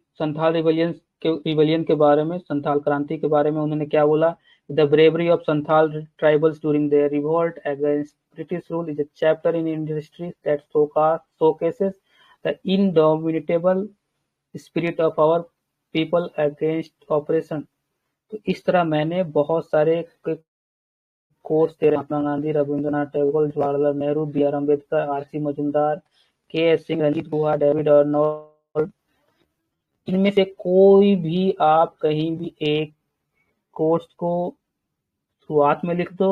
रिवलियन के बारे में, संथाल क्रांति के बारे में उन्होंने क्या बोला, the bravery of Santhal tribals during their revolt against British rule is a chapter in Indian history that showcases the indomitable spirit of our people against oppression. तो इस तरह मैंने बहुत सारे कोर्स थे, Mahatma Gandhi, Rabindranath Tagore, Jawaharlal Nehru, B R Ambedkar, R C Majumdar, K S Singh, Ranjit Guha, David Arnold, इनमें से कोई भी आप कहीं भी एक कोर्स को शुरुआत में लिख दो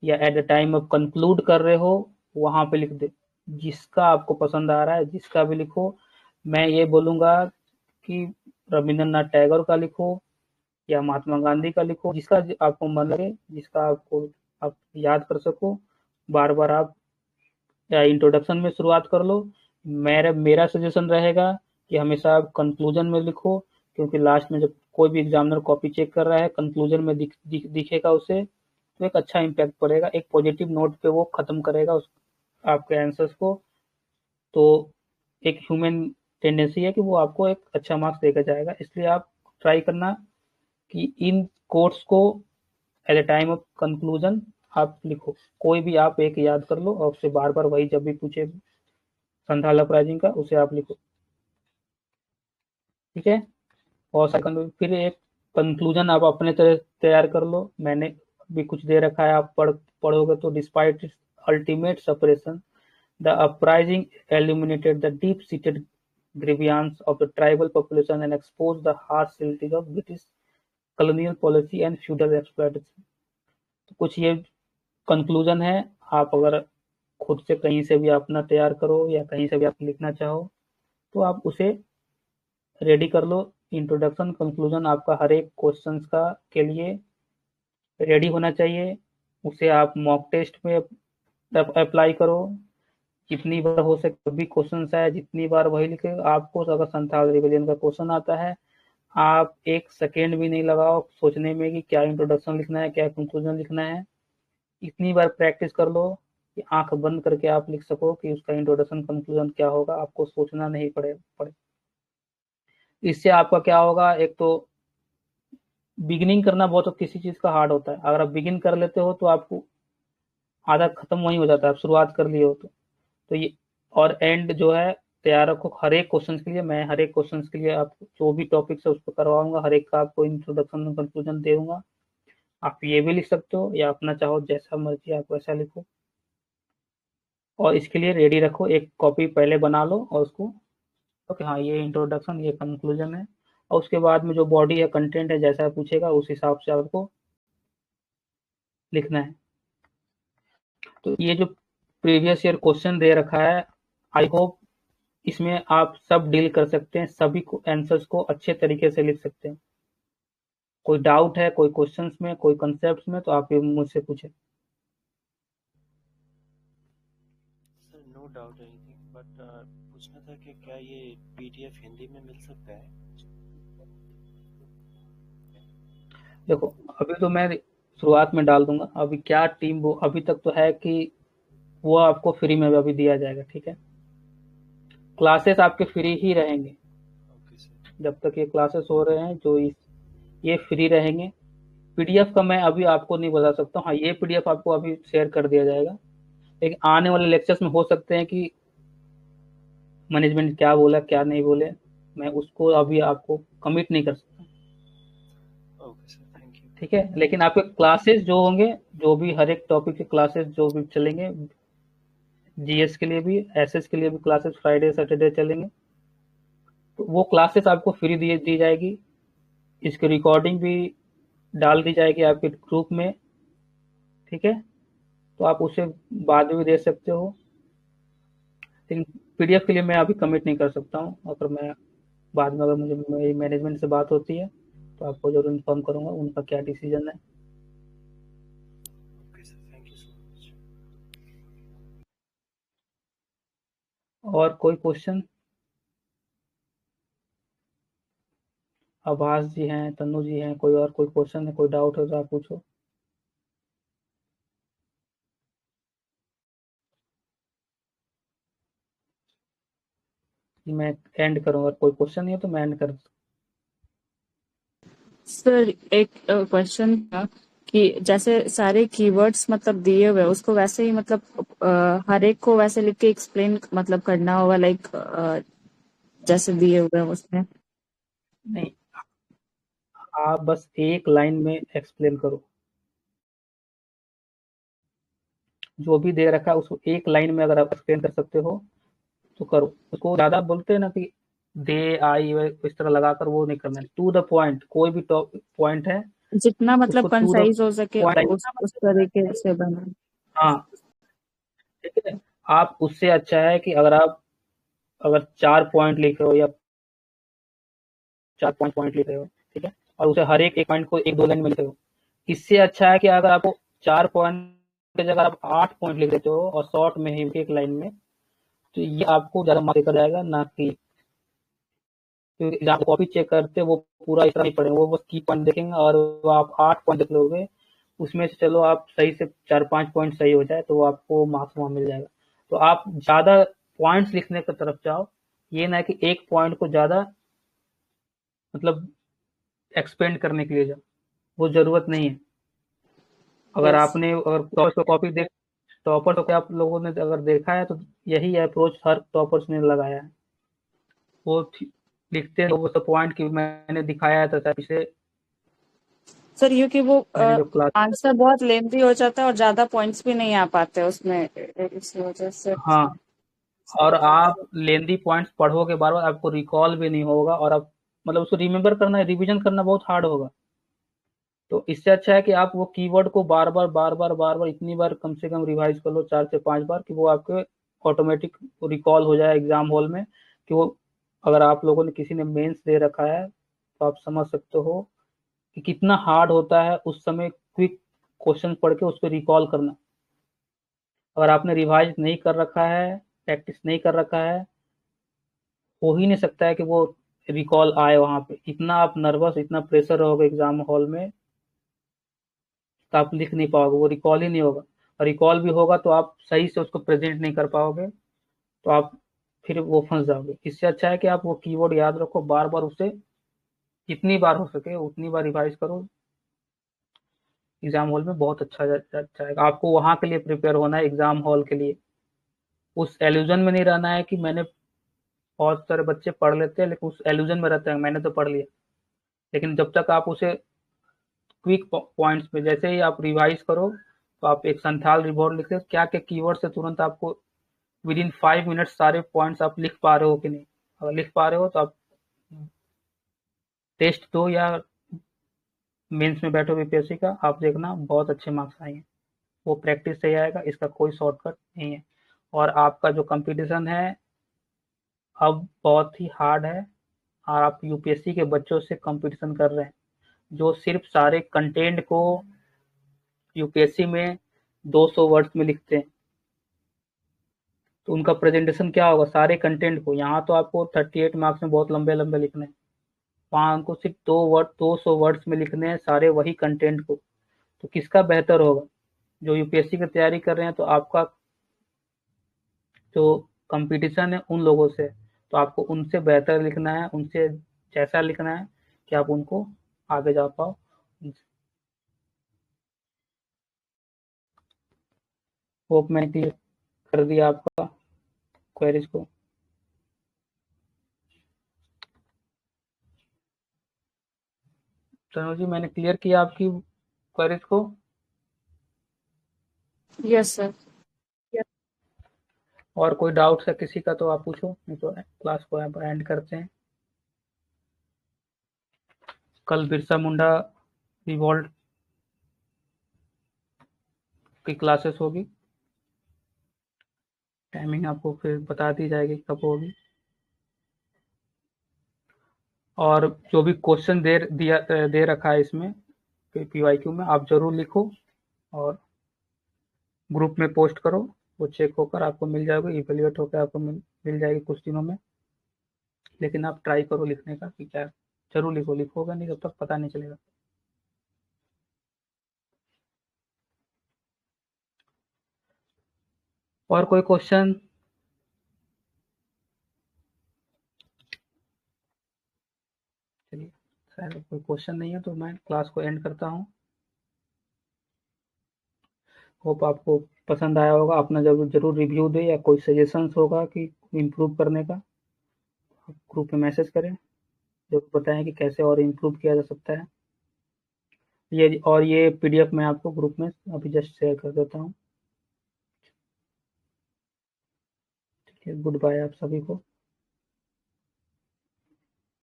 या at the time of conclude कर रहे हो वहां पे लिख दे, जिसका आपको पसंद आ रहा है जिसका भी लिखो। मैं ये बोलूंगा कि रविंद्रनाथ टैगोर का लिखो या महात्मा गांधी का लिखो, जिसका आपको मन लगे, जिसका आपको आप याद कर सको। बार बार आप या इंट्रोडक्शन में शुरुआत कर लो। मेरा सजेशन रहेगा कि हमेशा आप कंक्लूजन में लिखो, क्योंकि लास्ट में जब कोई भी एग्जामिनर कॉपी चेक कर रहा है कंक्लूजन में दिखेगा उसे, तो एक अच्छा इम्पैक्ट पड़ेगा, एक पॉजिटिव नोट पे वो खत्म करेगा आपके आंसर्स को। तो एक ह्यूमन टेंडेंसी है कि वो आपको एक अच्छा मार्क्स देकर जाएगा, इसलिए आप ट्राई करना कि इन कोर्स को at the time of conclusion आप लिखो। कोई भी आप एक याद कर लो और उससे बार बार वही जब भी पूछे संथाल अपराइजिंग का उसे आप लिखो। ठीक है, और सेकंड फिर एक कंक्लूजन आप अपने तरह तैयार कर लो। मैंने भी कुछ दे रखा है, आप पढ़ोगे तो despite it's ultimate separation the uprising illuminated the deep-seated grievance of the tribal population and exposed the harsh realities of British colonial policy and feudal exploitation। तो कुछ ये कंक्लूजन है। आप अगर खुद से कहीं से भी अपना तैयार करो या कहीं से भी आप लिखना चाहो तो आप उसे रेडी कर लो। इंट्रोडक्शन कंक्लूजन आपका हर एक क्वेश्चंस का के लिए रेडी होना चाहिए। उसे आप मॉक टेस्ट में अप्लाई करो, जितनी बार हो सके भी क्वेश्चन आए जितनी बार वही लिखे। आपको अगर संथाल रिविजन का क्वेश्चन आता है, आप एक सेकेंड भी नहीं लगाओ सोचने में कि क्या इंट्रोडक्शन लिखना है क्या कंक्लूजन लिखना है। इतनी बार प्रैक्टिस कर लो कि आंख बंद करके आप लिख सको कि उसका इंट्रोडक्शन कंक्लूजन क्या होगा, आपको सोचना नहीं पड़े। इससे आपका क्या होगा, एक तो बिगिनिंग करना बहुत किसी चीज का हार्ड होता है, अगर आप बिगिन कर लेते हो तो आपको आधा खत्म वहीं हो जाता है, आप शुरुआत कर लिए हो तो ये। और एंड जो है तैयार रखो हर एक क्वेश्चन के लिए। मैं हर एक क्वेश्चन के लिए आपको जो भी टॉपिक्स है उसको करवाऊंगा, हर एक का आपको इंट्रोडक्शन कंक्लूजन दूंगा। आप ये भी लिख सकते हो या अपना चाहो जैसा मर्जी आप वैसा लिखो। और इसके लिए रेडी रखो, एक कॉपी पहले बना लो और उसको ओके हाँ ये इंट्रोडक्शन ये कंक्लूजन है, और उसके बाद में जो बॉडी है कंटेंट है जैसा पूछेगा उस हिसाब से आपको लिखना है। तो ये जो प्रीवियस ईयर क्वेश्चन दे रखा है, आई होप इसमें आप सब डील कर सकते हैं, सभी आंसर्स को अच्छे तरीके से लिख सकते हैं। कोई डाउट है कोई क्वेश्चंस में कोई कंसेप्ट में तो आप ये मुझसे पूछे। Sir no doubt anything, but पूछना था कि क्या ये पीडीएफ हिंदी में मिल सकता है? देखो अभी तो मैं शुरुआत में डाल दूंगा, अभी क्या टीम वो अभी तक तो है कि वो आपको फ्री में अभी दिया जाएगा। ठीक है, क्लासेस आपके फ्री ही रहेंगे ओके सर। जब तक ये क्लासेस हो रहे हैं, जो ये फ्री रहेंगे। पीडीएफ का मैं अभी आपको नहीं बता सकता हूँ, हाँ ये पीडीएफ आपको अभी शेयर कर दिया जाएगा, लेकिन आने वाले लेक्चर्स में हो सकते हैं कि मैनेजमेंट क्या बोला क्या नहीं बोले, मैं उसको अभी आपको कमिट नहीं कर सकता। Okay sir, thank you. ठीक है, लेकिन आपके क्लासेस जो होंगे, जो भी हर एक टॉपिक के क्लासेस जो भी चलेंगे, जीएस के लिए भी एसएस के लिए भी क्लासेस फ्राइडे सैटरडे चलेंगे, तो वो क्लासेस आपको फ्री दी जाएगी। इसकी रिकॉर्डिंग भी डाल दी जाएगी आपके ग्रुप में, ठीक है। तो आप उसे बाद में भी दे सकते हो, लेकिन पीडीएफ के लिए मैं अभी कमिट नहीं कर सकता हूँ। अगर मैं बाद में, अगर मुझे मेरी मैनेजमेंट से बात होती है तो आपको जरूर इन्फॉर्म करूंगा उनका क्या डिसीजन है। Okay sir, thank you so much. और कोई क्वेश्चन? आभास जी हैं, तन्नू जी हैं, कोई और कोई क्वेश्चन है, कोई डाउट है तो आप पूछो। मैं एंड करूंगा, कोई क्वेश्चन नहीं है तो मैं एंड कर। सर एक क्वेश्चन था कि जैसे सारे कीवर्ड्स मतलब दिए हुए हैं, उसको वैसे ही मतलब हर एक को वैसे लिख के एक्सप्लेन मतलब करना होगा, लाइक जैसे दिए हुए हैं उसमें? नहीं, आप बस एक लाइन में एक्सप्लेन करो, जो भी दे रखा है उसको एक लाइन में अगर आप एक्सप्लेन कर सकते हो तो करो। उसको ज्यादा बोलते हैं ना कि दे आई इस तरह लगाकर, वो नहीं करना है। टू द पॉइंट, कोई भी पॉइंट है जितना मतलब उसको टू द कंसाइज हो सके पॉइंट। उस तरीके से बना। हाँ, ठीक है। आप उससे अच्छा है कि अगर आप, अगर 4 पॉइंट लिख रहे हो या 4 पॉइंट लिख रहे हो, ठीक है, और उसे हर एक एक पॉइंट को एक दो लाइन में लिख रहे हो, इससे अच्छा है कि अगर आपको 4 पॉइंट की जगह आप 8 पॉइंट लिख देते हो और शॉर्ट में ही एक लाइन में, तो ये आपको ज्यादा मार्क्स देकर जाएगा ना कि, क्योंकि जब आप कॉपी चेक करते हैं वो पूरा इस तरह नहीं पढ़ेंगे, वो बस की पॉइंट देखेंगे और वो आप 8 पॉइंट देख लोगे, उसमें से चलो आप सही से 4-5 पॉइंट सही हो जाए तो वो आपको मार्क्स वहां मिल जाएगा। तो आप ज्यादा पॉइंट्स लिखने की तरफ जाओ, ये ना कि एक पॉइंट को ज्यादा मतलब एक्सपेंड करने के लिए जाओ, वो जरूरत नहीं है। अगर यस। आपने, अगर टॉपर्स को कॉपी देख, टॉपर्स को आप लोगों ने अगर देखा है तो यही अप्रोच हर टॉपर्स ने लगाया है। वो लिखते हैं वो सब पॉइंट की मैंने दिखाया था पिछले, सर क्योंकि वो मैंने जो क्लास। आंसर बहुत लेंथी हो जाता है और ज्यादा पॉइंट्स भी नहीं आ पाते उसमें, इस वजह से। हाँ, और आप लेंदी पॉइंट्स पढ़ोगे बार बार, आपको रिकॉल भी नहीं होगा, और आप मतलब उसको रिमेम्बर करना, रिवीजन करना बहुत हार्ड होगा। तो इससे अच्छा है कि आप वो कीवर्ड को बार बार इतनी बार कम से कम रिवाइज कर लो, 4 से 5 बार, कि वो आपके ऑटोमेटिक रिकॉल हो जाए एग्जाम हॉल में। कि वो, अगर आप लोगों ने किसी ने मेंस दे रखा है तो आप समझ सकते हो कि कितना हार्ड होता है उस समय क्विक क्वेश्चन पढ़ के उस पर रिकॉल करना। अगर आपने रिवाइज नहीं कर रखा है, प्रैक्टिस नहीं कर रखा है, हो ही नहीं सकता है कि वो रिकॉल आए वहां पे। इतना आप नर्वस, इतना प्रेशर रहोगे एग्जाम हॉल में, तो आप लिख नहीं पाओगे, वो रिकॉल ही नहीं होगा। और रिकॉल भी होगा तो आप सही से उसको प्रेजेंट नहीं कर पाओगे, तो आप फिर वो फंस जाओगे। इससे अच्छा है कि आप वो कीवर्ड याद रखो, बार बार उसे जितनी बार हो सके उतनी बार रिवाइज करो। एग्जाम हॉल में बहुत अच्छा जाएगा। आपको वहां के लिए प्रिपेयर होना है, एग्जाम हॉल के लिए। उस एल्यूजन में नहीं रहना है कि मैंने, बहुत सारे बच्चे पढ़ लेते हैं लेकिन उस एल्यूजन में रहते हैं मैंने तो पढ़ लिया। लेकिन जब तक आप उसे क्विक पॉइंट्स में, जैसे ही आप रिवाइज करो तो आप एक संथाल रिपोर्ट लिखते क्या क्या कीवर्ड से तुरंत आपको विद इन 5 मिनट सारे पॉइंट्स आप लिख पा रहे हो कि नहीं। अगर लिख पा रहे हो तो आप टेस्ट दो या मेंस में बैठो बीपीएससी का, आप देखना बहुत अच्छे मार्क्स आएंगे। वो प्रैक्टिस से ही आएगा, इसका कोई शॉर्टकट नहीं है। और आपका जो कंपटीशन है अब बहुत ही हार्ड है, और आप यूपीएससी के बच्चों से कंपटीशन कर रहे हैं जो सिर्फ सारे कंटेंट को यूपीएससी में 200 वर्ड्स में लिखते हैं। तो उनका प्रेजेंटेशन क्या होगा सारे कंटेंट को। यहाँ तो आपको 38 मार्क्स में बहुत लंबे लंबे लिखने हैं, वहाँ उनको सिर्फ 200 वर्ड्स में लिखने हैं सारे वही कंटेंट को। तो किसका बेहतर होगा? जो यूपीएससी की तैयारी कर रहे हैं तो आपका जो कंपटीशन है उन लोगों से, तो आपको उनसे बेहतर लिखना है, उनसे जैसा लिखना है कि आप उनको आगे जा पाओ। होप मैंने क्लियर कर दिया आपका क्वेरीज को। तनु जी, मैंने क्लियर किया आपकी क्वेरीज को। Yes sir. और कोई डाउट है किसी का तो आप पूछो, नहीं तो क्लास को आप एंड करते हैं। कल बिरसा मुंडा रिवॉल्ट की क्लासेस होगी, टाइमिंग आपको फिर बता दी जाएगी कब होगी। और जो भी क्वेश्चन दे रखा है इसमें PYQ में, आप जरूर लिखो और ग्रुप में पोस्ट करो, वो चेक होकर आपको मिल जाएगा, इवेल्युएट होकर आपको मिल जाएगी कुछ दिनों में। लेकिन आप ट्राई करो लिखने का कि क्या, जरूर लिखो, लिखोगे नहीं तब तक पता नहीं चलेगा। और कोई क्वेश्चन? चलिए, शायद कोई क्वेश्चन नहीं है तो मैं क्लास को एंड करता हूँ। होप आपको पसंद आया होगा। अपना जरूर रिव्यू दे, या कोई सजेशंस होगा कि इम्प्रूव करने का, ग्रुप में मैसेज करें, जरूर बताएं कि कैसे और इम्प्रूव किया जा सकता है। ये PDF मैं आपको ग्रुप में अभी जस्ट शेयर कर देता हूँ। ठीक है, गुड बाय आप सभी को।